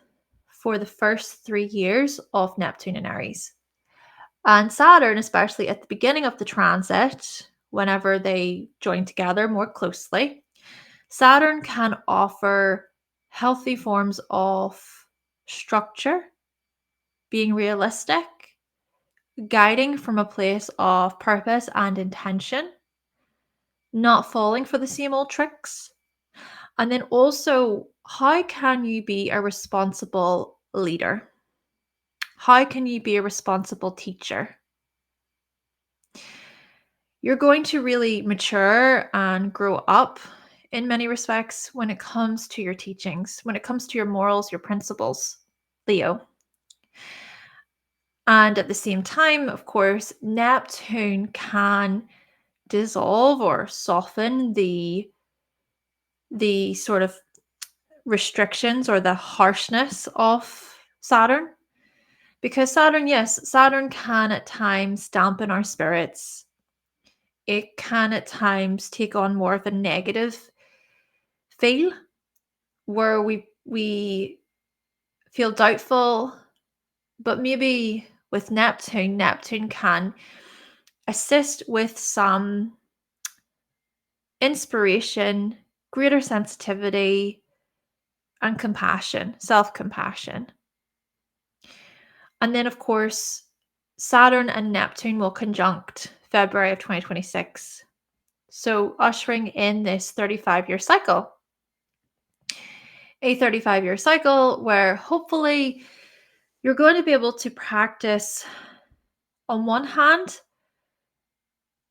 for the first 3 years of Neptune in Aries. And Saturn, especially at the beginning of the transit, whenever they join together more closely, Saturn can offer healthy forms of structure, being realistic, guiding from a place of purpose and intention, not falling for the same old tricks. And then also, how can you be a responsible leader? How can you be a responsible teacher? You're going to really mature and grow up in many respects when it comes to your teachings, when it comes to your morals, your principles, Leo. And at the same time, of course, Neptune can dissolve or soften the sort of restrictions or the harshness of Saturn. Because Saturn, yes, Saturn can at times dampen our spirits. It can at times take on more of a negative feel where we feel doubtful, but maybe with Neptune can assist with some inspiration, greater sensitivity, and compassion, self-compassion. And then, of course, Saturn and Neptune will conjunct February of 2026. So, ushering in this 35-year cycle. A 35-year cycle where hopefully you're going to be able to practice, on one hand,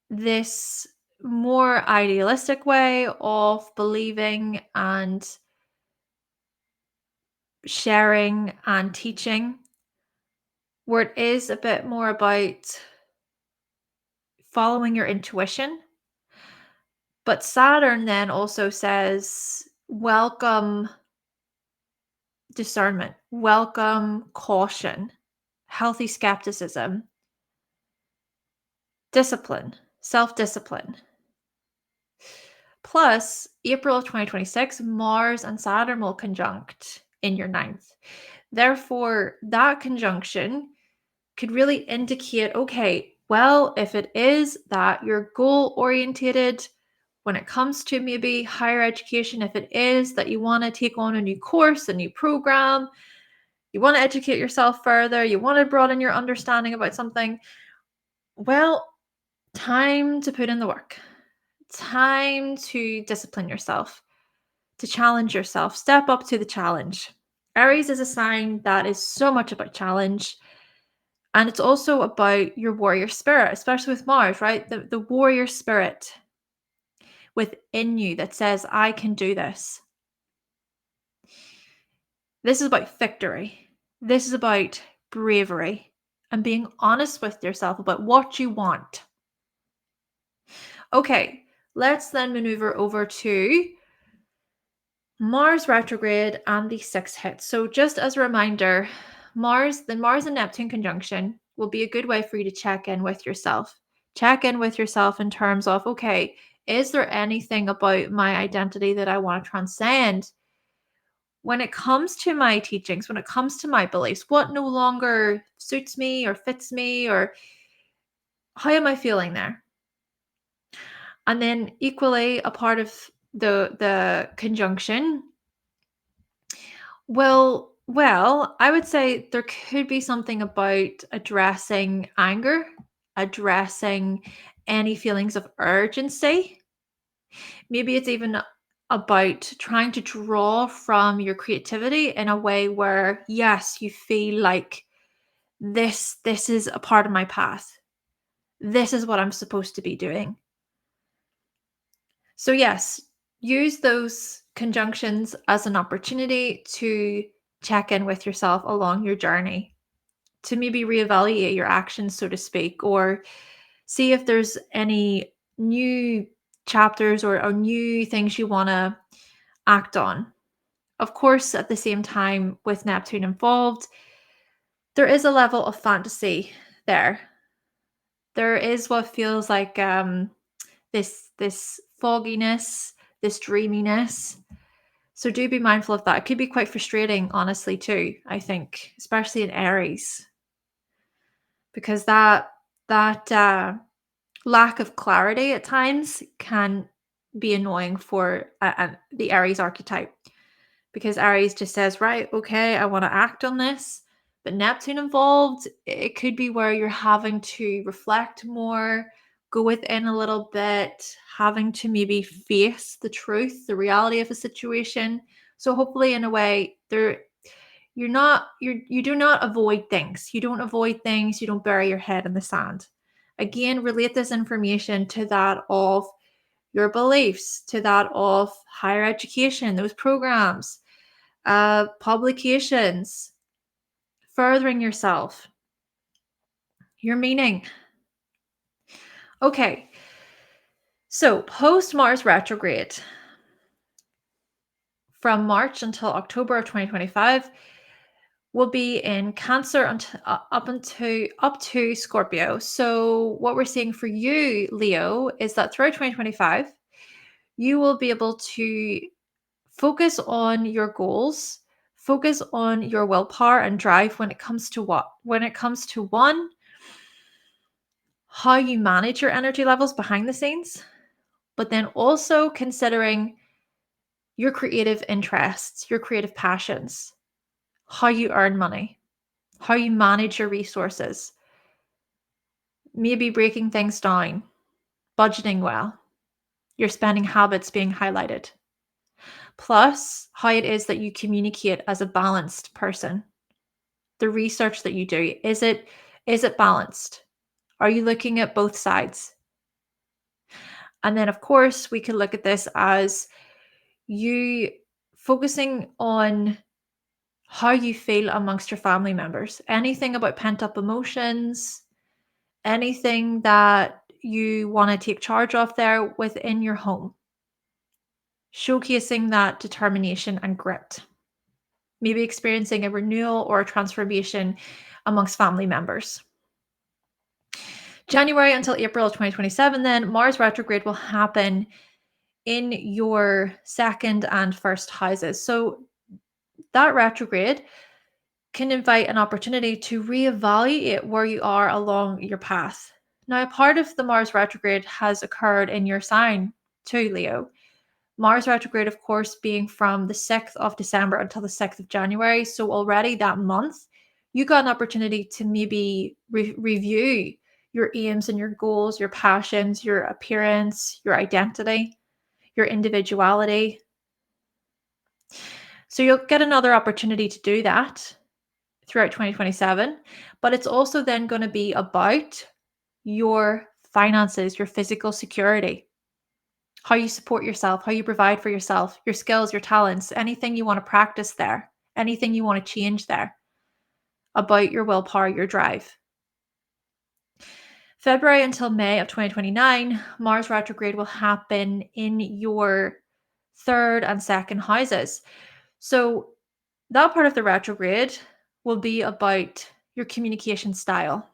this more idealistic way of believing and sharing and teaching, where it is a bit more about following your intuition. But Saturn then also says, welcome discernment, welcome caution, healthy skepticism, discipline, self discipline. Plus, April of 2026, Mars and Saturn will conjunct in your ninth. Therefore, that conjunction could really indicate, okay, well, if it is that you're goal orientated when it comes to maybe higher education, if it is that you want to take on a new course, a new program, you want to educate yourself further, you want to broaden your understanding about something, well, time to put in the work. Time to discipline yourself, to challenge yourself, step up to the challenge. Aries is a sign that is so much about challenge. And it's also about your warrior spirit, especially with Mars, right? The warrior spirit within you that says, I can do this. This is about victory. This is about bravery and being honest with yourself about what you want. Okay, let's then maneuver over to Mars retrograde and the sixth hit. So just as a reminder, the Mars and Neptune conjunction will be a good way for you to check in with yourself. Check in with yourself in terms of, okay, is there anything about my identity that I want to transcend? When it comes to my teachings, when it comes to my beliefs, what no longer suits me or fits me, or how am I feeling there? And then equally a part of the conjunction, well, I would say there could be something about addressing anger, addressing any feelings of urgency. Maybe it's even about trying to draw from your creativity in a way where, yes, you feel like this is a part of my path. This is what I'm supposed to be doing. So yes, use those conjunctions as an opportunity to check in with yourself along your journey, to maybe reevaluate your actions, so to speak, or see if there's any new chapters or new things you want to act on. Of course, at the same time, with Neptune involved, there is a level of fantasy there. There is what feels like this fogginess, this dreaminess. So do be mindful of that. It could be quite frustrating, honestly, too, I think, especially in Aries, because that lack of clarity at times can be annoying for the Aries archetype, because Aries just says, right, okay, I want to act on this. But Neptune involved, it could be where you're having to reflect more, go within a little bit, having to maybe face the truth, the reality of a situation. So hopefully in a way you do not avoid things. You don't avoid things, you don't bury your head in the sand. Again, relate this information to that of your beliefs, to that of higher education, those programs, publications, furthering yourself, your meaning. Okay, so post Mars retrograde from March until October of 2025 will be in Cancer up to Scorpio. So what we're seeing for you, Leo, is that throughout 2025, you will be able to focus on your goals, focus on your willpower and drive when it comes to what? When it comes to one, how you manage your energy levels behind the scenes, but then also considering your creative interests, your creative passions, how you earn money, how you manage your resources, maybe breaking things down, budgeting well, your spending habits being highlighted, plus how it is that you communicate as a balanced person. The research that you do, is it balanced? Are you looking at both sides? And then, of course, we can look at this as you focusing on how you feel amongst your family members. Anything about pent up emotions, anything that you want to take charge of there within your home. Showcasing that determination and grit. Maybe experiencing a renewal or a transformation amongst family members. January until April of 2027, then Mars retrograde will happen in your second and first houses. So that retrograde can invite an opportunity to reevaluate where you are along your path. Now, part of the Mars retrograde has occurred in your sign too, Leo. Mars retrograde, of course, being from the 6th of December until the 6th of January. So already that month, you got an opportunity to maybe review your aims and your goals, your passions, your appearance, your identity, your individuality. So you'll get another opportunity to do that throughout 2027, but it's also then going to be about your finances, your physical security, how you support yourself, how you provide for yourself, your skills, your talents, anything you want to practice there, anything you want to change there, about your willpower, your drive. February until May of 2029, Mars retrograde will happen in your third and second houses. So that part of the retrograde will be about your communication style,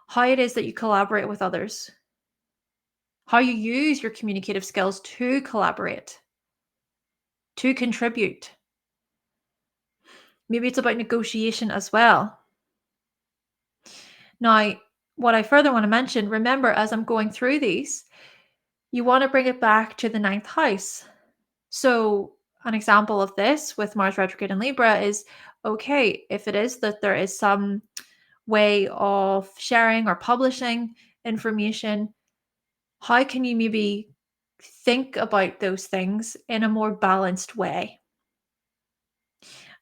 how it is that you collaborate with others, how you use your communicative skills to collaborate, to contribute. Maybe it's about negotiation as well. Now, what I further want to mention, remember, as I'm going through these, you want to bring it back to the ninth house. So, an example of this with Mars retrograde in Libra is okay, if it is that there is some way of sharing or publishing information, how can you maybe think about those things in a more balanced way?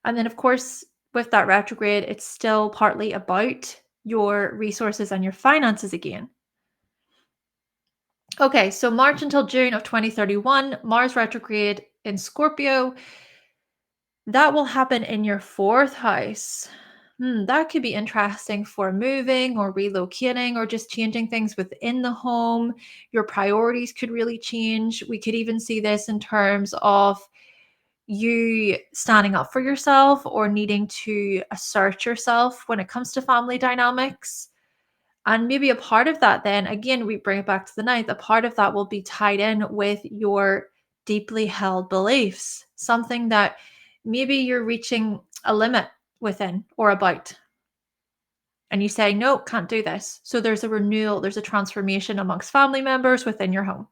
And then, of course, with that retrograde, it's still partly about your resources and your finances again. Okay, so March until June of 2031, Mars retrograde in Scorpio. That will happen in your fourth house. That could be interesting for moving or relocating or just changing things within the home. Your priorities could really change. We could even see this in terms of you standing up for yourself or needing to assert yourself when it comes to family dynamics. And maybe a part of that, then again, we bring it back to the ninth, a part of that will be tied in with your deeply held beliefs, something that maybe you're reaching a limit within or about. And you say, no, can't do this. So there's a renewal, there's a transformation amongst family members within your home.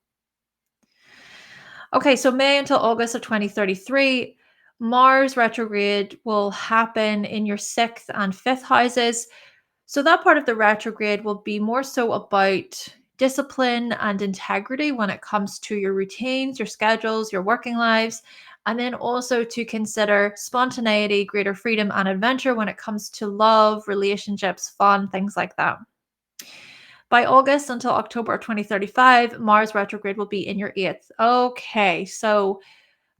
Okay, so May until August of 2033, Mars retrograde will happen in your sixth and fifth houses. So that part of the retrograde will be more so about discipline and integrity when it comes to your routines, your schedules, your working lives, and then also to consider spontaneity, greater freedom, and adventure when it comes to love, relationships, fun, things like that. By August until October 2035, Mars retrograde will be in your eighth. Okay, so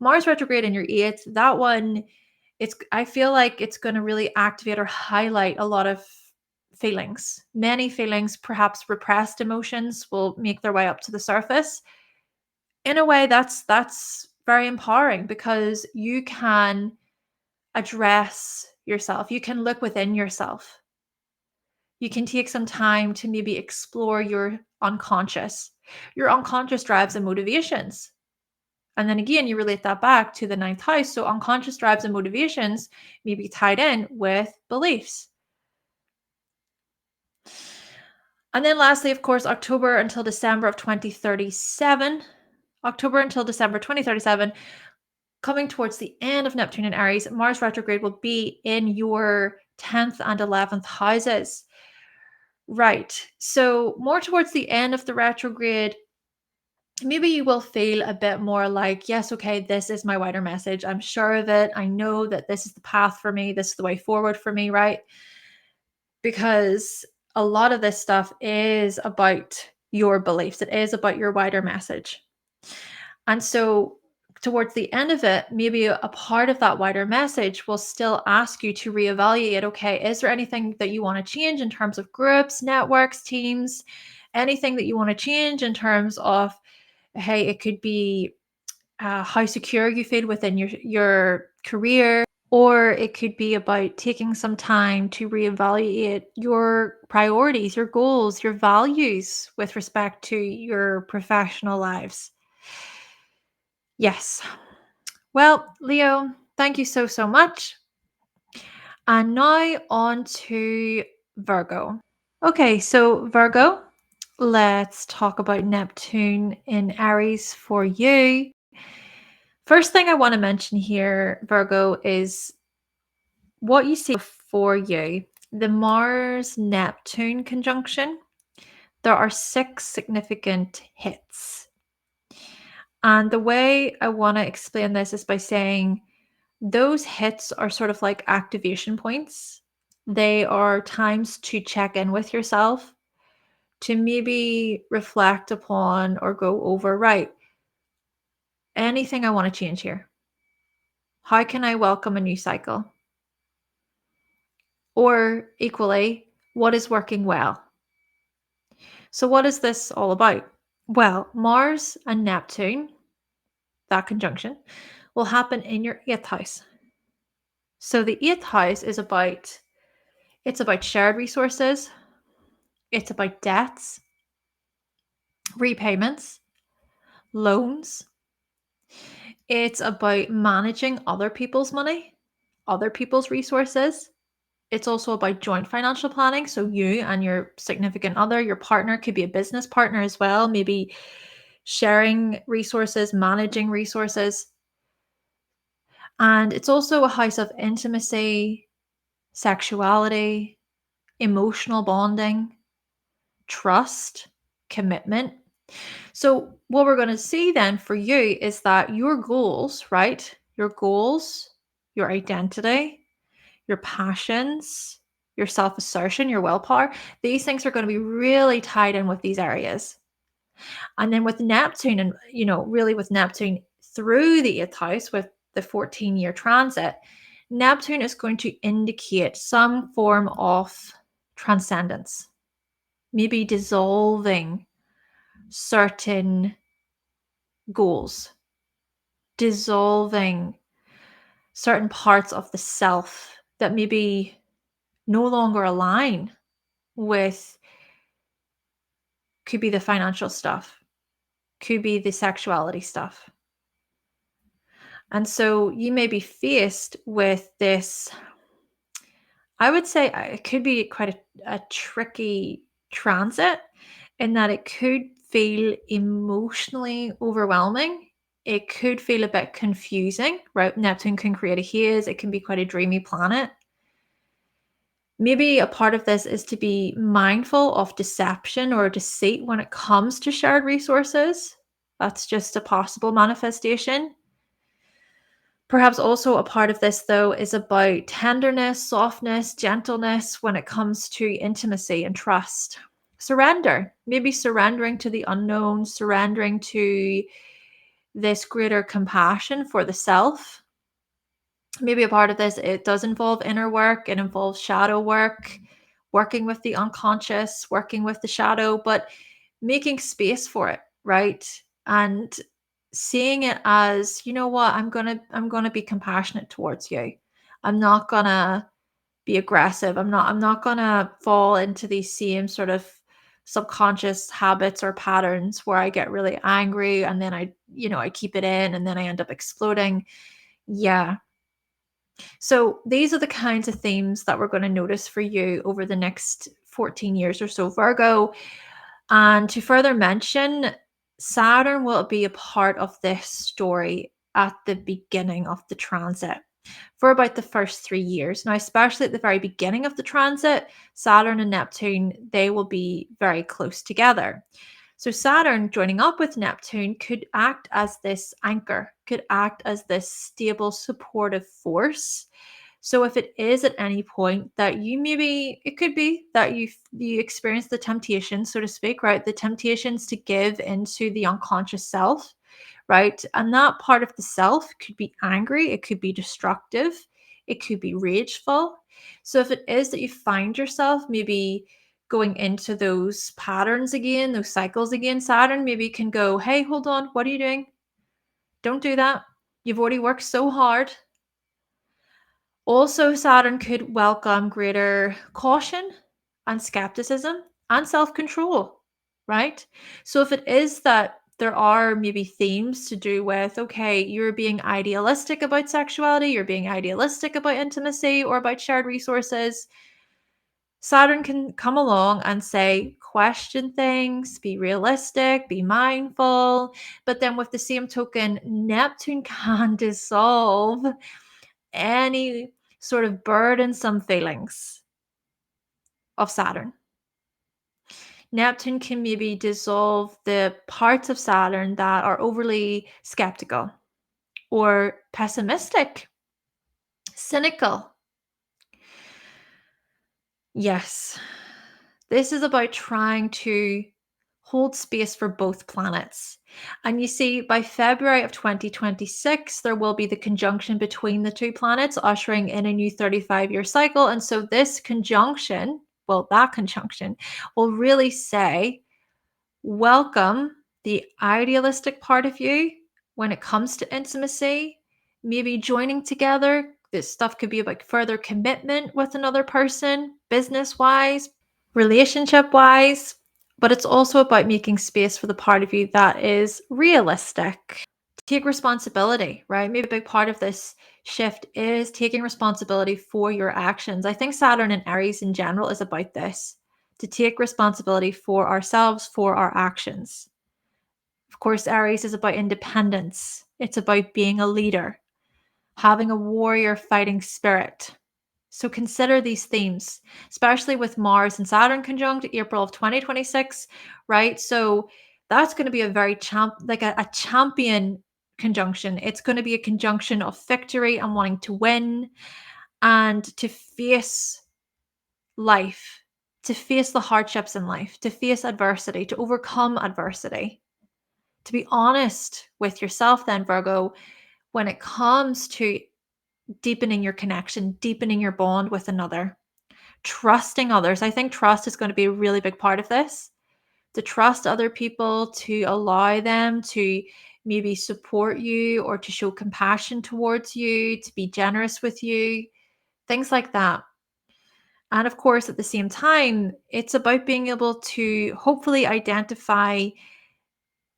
Mars retrograde in your eighth, that one, I feel like it's going to really activate or highlight a lot of feelings. Many feelings, perhaps repressed emotions, will make their way up to the surface. In a way, that's very empowering because you can address yourself. You can look within yourself. You can take some time to maybe explore your unconscious. Your unconscious drives and motivations. And then again, you relate that back to the ninth house. So unconscious drives and motivations may be tied in with beliefs. And then lastly, of course, October until December of 2037. October until December 2037, coming towards the end of Neptune and Aries, Mars retrograde will be in your 10th and 11th houses. Right. So more towards the end of the retrograde, maybe you will feel a bit more like, yes, okay, this is my wider message. I'm sure of it. I know that this is the path for me. This is the way forward for me, right? Because a lot of this stuff is about your beliefs. It is about your wider message. And so towards the end of it, maybe a part of that wider message will still ask you to reevaluate, okay, is there anything that you want to change in terms of groups, networks, teams, anything that you want to change in terms of, hey, it could be how secure you feel within your career, or it could be about taking some time to reevaluate your priorities, your goals, your values with respect to your professional lives. Yes. Well, Leo, thank you so, so much. And now on to Virgo. Okay, so Virgo, let's talk about Neptune in Aries for you. First thing I want to mention here, Virgo, is what you see for you. The Mars-Neptune conjunction, there are 6 significant hits. And the way I want to explain this is by saying Those hits are sort of like activation points. They are times to check in with yourself, to maybe reflect upon or go over, right, anything I want to change here. How can I welcome a new cycle? Or equally, what is working well? So, what is this all about? Well, Mars and Neptune, that conjunction, will happen in your eighth house. So, the eighth house is about shared resources, it's about debts, repayments, loans. It's about managing other people's money, other people's resources. It's also about joint financial planning. So you and your significant other, your partner could be a business partner as well, maybe sharing resources, managing resources. And it's also a house of intimacy, sexuality, emotional bonding, trust, commitment. So, what we're going to see then for you is that your goals, right? Your goals, your identity, your passions, your self assertion, your willpower, these things are going to be really tied in with these areas. And then with Neptune, and really with Neptune through the eighth house with the 14-year transit, Neptune is going to indicate some form of transcendence, maybe dissolving certain goals, dissolving certain parts of the self that maybe no longer align with, could be the financial stuff, could be the sexuality stuff. And so you may be faced with this, I would say it could be quite a tricky transit in that it could feel emotionally overwhelming. It could feel a bit confusing, right? Neptune can create a haze. It can be quite a dreamy planet. Maybe a part of this is to be mindful of deception or deceit when it comes to shared resources. That's just a possible manifestation. Perhaps also a part of this, though, is about tenderness, softness, gentleness when it comes to intimacy and trust. Surrender, maybe surrendering to the unknown, surrendering to this greater compassion for the self. Maybe a part of this, it does involve inner work, it involves shadow work, working with the unconscious, working with the shadow, but making space for it, right? And seeing it as, you know what, I'm going to be compassionate towards you. I'm not going to be aggressive. I'm not going to fall into these same sort of subconscious habits or patterns where I get really angry and then I keep it in and then I end up exploding. Yeah. So these are the kinds of themes that we're going to notice for you over the next 14 years or so, Virgo. And to further mention, Saturn will be a part of this story at the beginning of the transit for about the first 3 years. Now, especially at the very beginning of the transit, Saturn and Neptune, they will be very close together. So Saturn joining up with Neptune could act as this anchor, could act as this stable, supportive force. So if it is at any point that it could be that you experience the temptation, so to speak, right? The temptations to give into the unconscious self, right? And that part of the self could be angry, it could be destructive, it could be rageful. So if it is that you find yourself maybe going into those patterns again, those cycles again, Saturn maybe can go, hey, hold on, what are you doing? Don't do that. You've already worked so hard. Also, Saturn could welcome greater caution and skepticism and self control, right? So, if it is that there are maybe themes to do with, okay, you're being idealistic about sexuality, you're being idealistic about intimacy or about shared resources, Saturn can come along and say, question things, be realistic, be mindful. But then, with the same token, Neptune can dissolve any sort of burdensome feelings of Saturn. Neptune can maybe dissolve the parts of Saturn that are overly skeptical or pessimistic. Cynical. Yes. This is about trying to hold space for both planets. And you see, by February of 2026, there will be the conjunction between the two planets, ushering in a new 35-year cycle. And so, this conjunction, well, that conjunction will really say, welcome the idealistic part of you when it comes to intimacy, maybe joining together. This stuff could be about further commitment with another person, business wise, relationship wise, but it's also about making space for the part of you that is realistic. Take responsibility, right? Maybe a big part of this shift is taking responsibility for your actions. I think Saturn and Aries in general is about this, to take responsibility for ourselves, for our actions. Of course, Aries is about independence, it's about being a leader, having a warrior fighting spirit. So consider these themes, especially with Mars and Saturn conjunct April of 2026, right? So that's going to be a very a champion conjunction. It's going to be a conjunction of victory and wanting to win and to face life, to face the hardships in life, to face adversity, to overcome adversity. To be honest with yourself, then, Virgo, when it comes to deepening your connection, deepening your bond with another, trusting others. I think trust is going to be a really big part of this. To trust other people, to allow them to maybe support you or to show compassion towards you, to be generous with you, things like that. And of course, at the same time, it's about being able to hopefully identify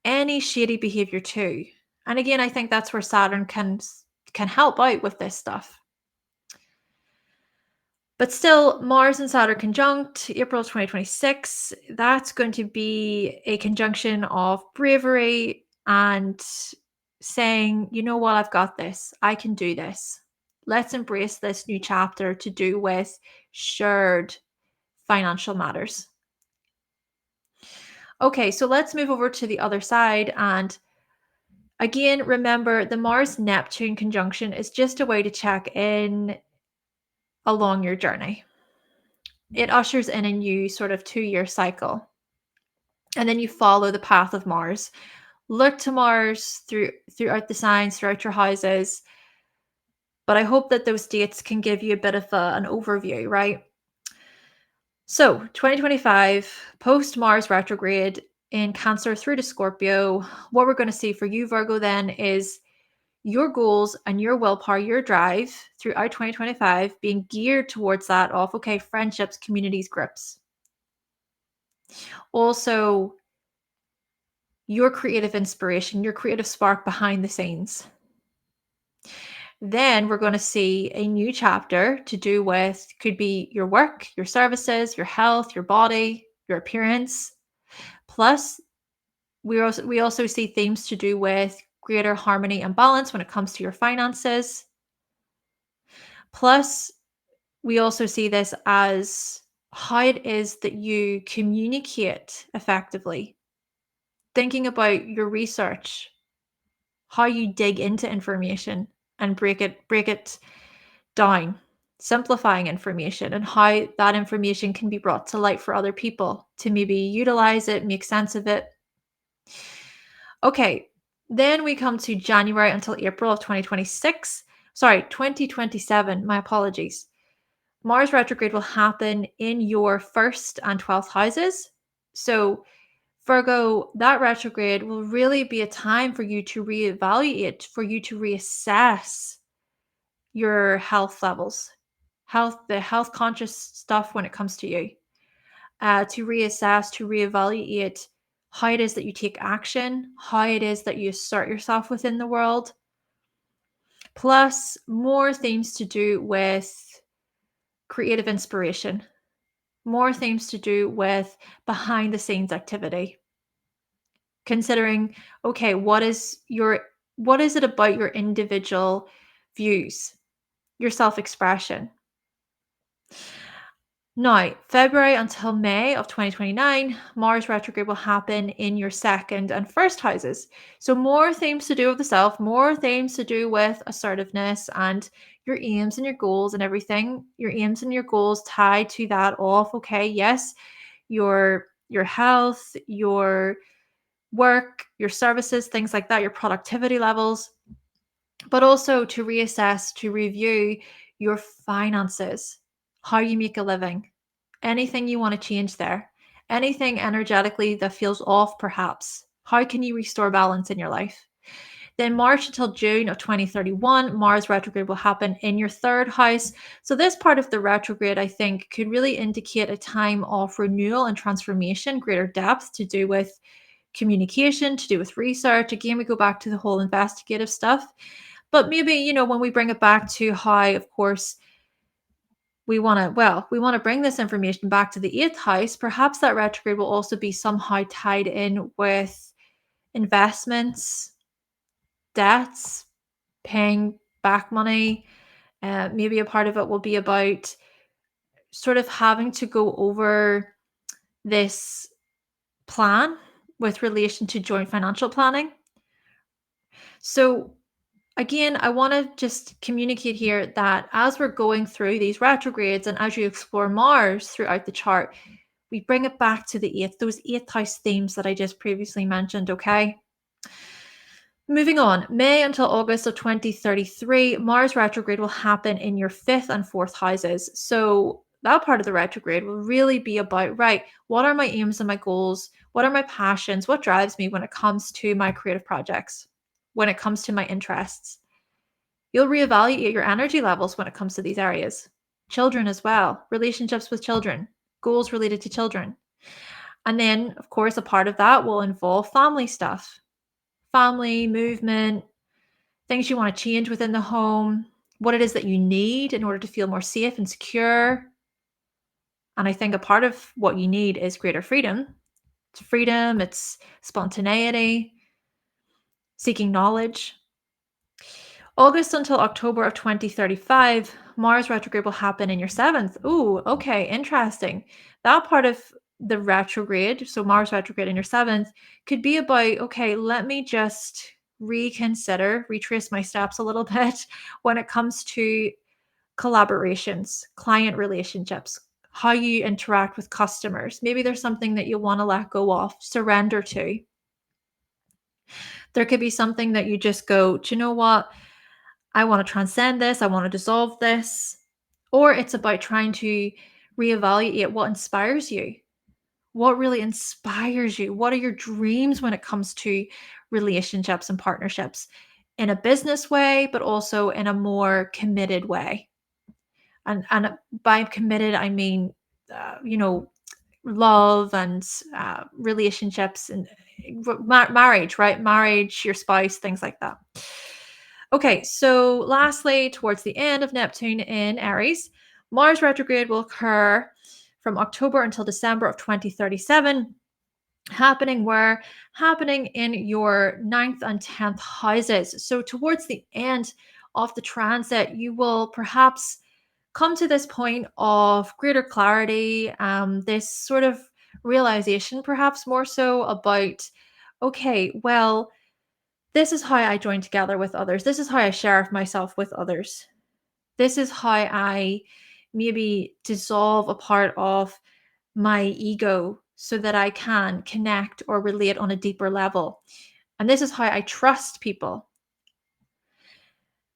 any shady behavior too. And again, I think that's where Saturn can help out with this stuff. But still, Mars and Saturn conjunct April 2026, that's going to be a conjunction of bravery and saying, you know what, I've got this. I can do this. Let's embrace this new chapter to do with shared financial matters. Okay, so let's move over to the other side. And again, remember the Mars Neptune conjunction is just a way to check in along your journey. It ushers in a new sort of 2-year cycle. And then you follow the path of Mars. Look to Mars throughout the signs, throughout your houses. But I hope that those dates can give you a bit of an overview, right? So 2025, post Mars retrograde in Cancer through to Scorpio, what we're going to see for you, Virgo, then is your goals and your willpower, your drive throughout 2025 being geared towards that of, okay, friendships, communities, groups. Also, your creative inspiration, your creative spark behind the scenes. Then we're going to see a new chapter to do with, could be your work, your services, your health, your body, your appearance. Plus, we also see themes to do with greater harmony and balance when it comes to your finances. Plus, we also see this as how it is that you communicate effectively. Thinking about your research, how you dig into information and break it down, simplifying information and how that information can be brought to light for other people to maybe utilize it, make sense of it. Okay, then we come to January until April of 2026. Sorry, 2027. My apologies. Mars retrograde will happen in your 1st and 12th houses. So, Virgo, that retrograde will really be a time for you to reevaluate, for you to reassess your health levels, the health conscious stuff when it comes to you, to reassess, to reevaluate how it is that you take action, how it is that you assert yourself within the world. Plus, more things to do with creative inspiration, more things to do with behind the scenes activity. Considering, okay, what is it about your individual views, your self-expression? Now, February until May of 2029, Mars retrograde will happen in your second and first houses. So, more things to do with the self, more things to do with assertiveness and your aims and your goals and everything. Your aims and your goals tied to that off. Okay, yes, your health, your work, your services, things like that, your productivity levels, but also to reassess, to review your finances, how you make a living, anything you want to change there, anything energetically that feels off, perhaps. How can you restore balance in your life? Then March until June of 2031, Mars retrograde will happen in your third house. So this part of the retrograde, I think, could really indicate a time of renewal and transformation, greater depth to do with communication, to do with research. Again, we go back to the whole investigative stuff. But maybe, when we bring it back to how, of course, we want to bring this information back to the eighth house, perhaps that retrograde will also be somehow tied in with investments, debts, paying back money. Maybe a part of it will be about sort of having to go over this plan with relation to joint financial planning. So again, I want to just communicate here that as we're going through these retrogrades and as you explore Mars throughout the chart, we bring it back to the eighth, those eighth house themes that I just previously mentioned, okay? Moving on, May until August of 2033, Mars retrograde will happen in your fifth and fourth houses. So that part of the retrograde will really be about, right, what are my aims and my goals? What are my passions? What drives me when it comes to my creative projects, when it comes to my interests? You'll reevaluate your energy levels when it comes to these areas. Children as well, relationships with children, goals related to children. And then, of course, a part of that will involve family stuff, family, movement, things you want to change within the home, what it is that you need in order to feel more safe and secure. And I think a part of what you need is greater freedom. It's freedom, it's spontaneity, seeking knowledge. August until October of 2035, Mars retrograde will happen in your seventh. Ooh, okay, interesting. That part of the retrograde, so Mars retrograde in your seventh, could be about, okay, let me just reconsider, retrace my steps a little bit when it comes to collaborations, client relationships, how you interact with customers. Maybe there's something that you want to let go of, surrender to. There could be something that you just go, do you know what? I want to transcend this. I want to dissolve this. Or it's about trying to reevaluate what inspires you. What really inspires you? What are your dreams when it comes to relationships and partnerships in a business way, but also in a more committed way? And by committed, I mean, love and relationships and marriage, right? Marriage, your spouse, things like that. Okay, so lastly, towards the end of Neptune in Aries, Mars retrograde will occur from October until December of 2037, happening in your ninth and 10th houses. So towards the end of the transit, you will perhaps come to this point of greater clarity, this sort of realization, perhaps more so about, okay, well, this is how I join together with others. This is how I share myself with others. This is how I maybe dissolve a part of my ego so that I can connect or relate on a deeper level. And this is how I trust people.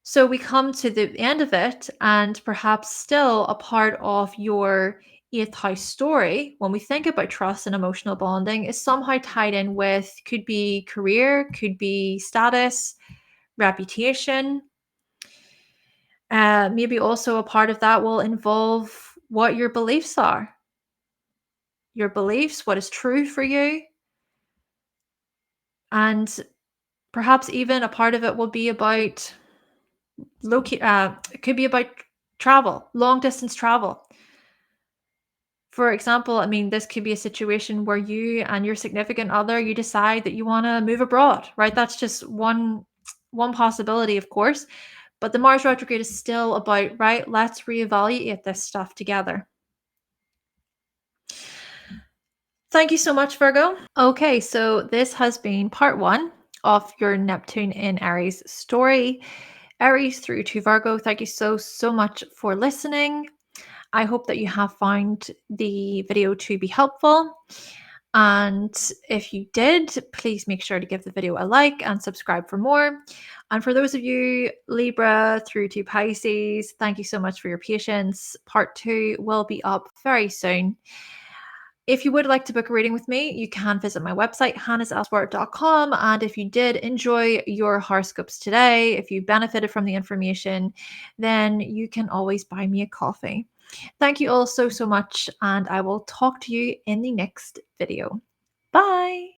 So we come to the end of it, and perhaps still a part of your eighth house story, when we think about trust and emotional bonding, is somehow tied in with, could be career, could be status, reputation. Maybe also a part of that will involve what your beliefs are. Your beliefs, what is true for you. And perhaps even a part of it will be about it could be about travel, long distance travel. For example, I mean, this could be a situation where you and your significant other, you decide that you want to move abroad, right? That's just one possibility, of course. But the Mars retrograde is still about, right, let's reevaluate this stuff together. Thank you so much, Virgo. Okay, so this has been part one of your Neptune in Aries story. Aries through to Virgo. Thank you so much for listening. I hope that you have found the video to be helpful. And if you did, please make sure to give the video a like and subscribe for more. And for those of you Libra through to Pisces, thank you so much for your patience. Part two will be up very soon. If you would like to book a reading with me, you can visit my website, hannahselsewhere.com. And if you did enjoy your horoscopes today, if you benefited from the information, then you can always buy me a coffee. Thank you all so much, and I will talk to you in the next video. Bye.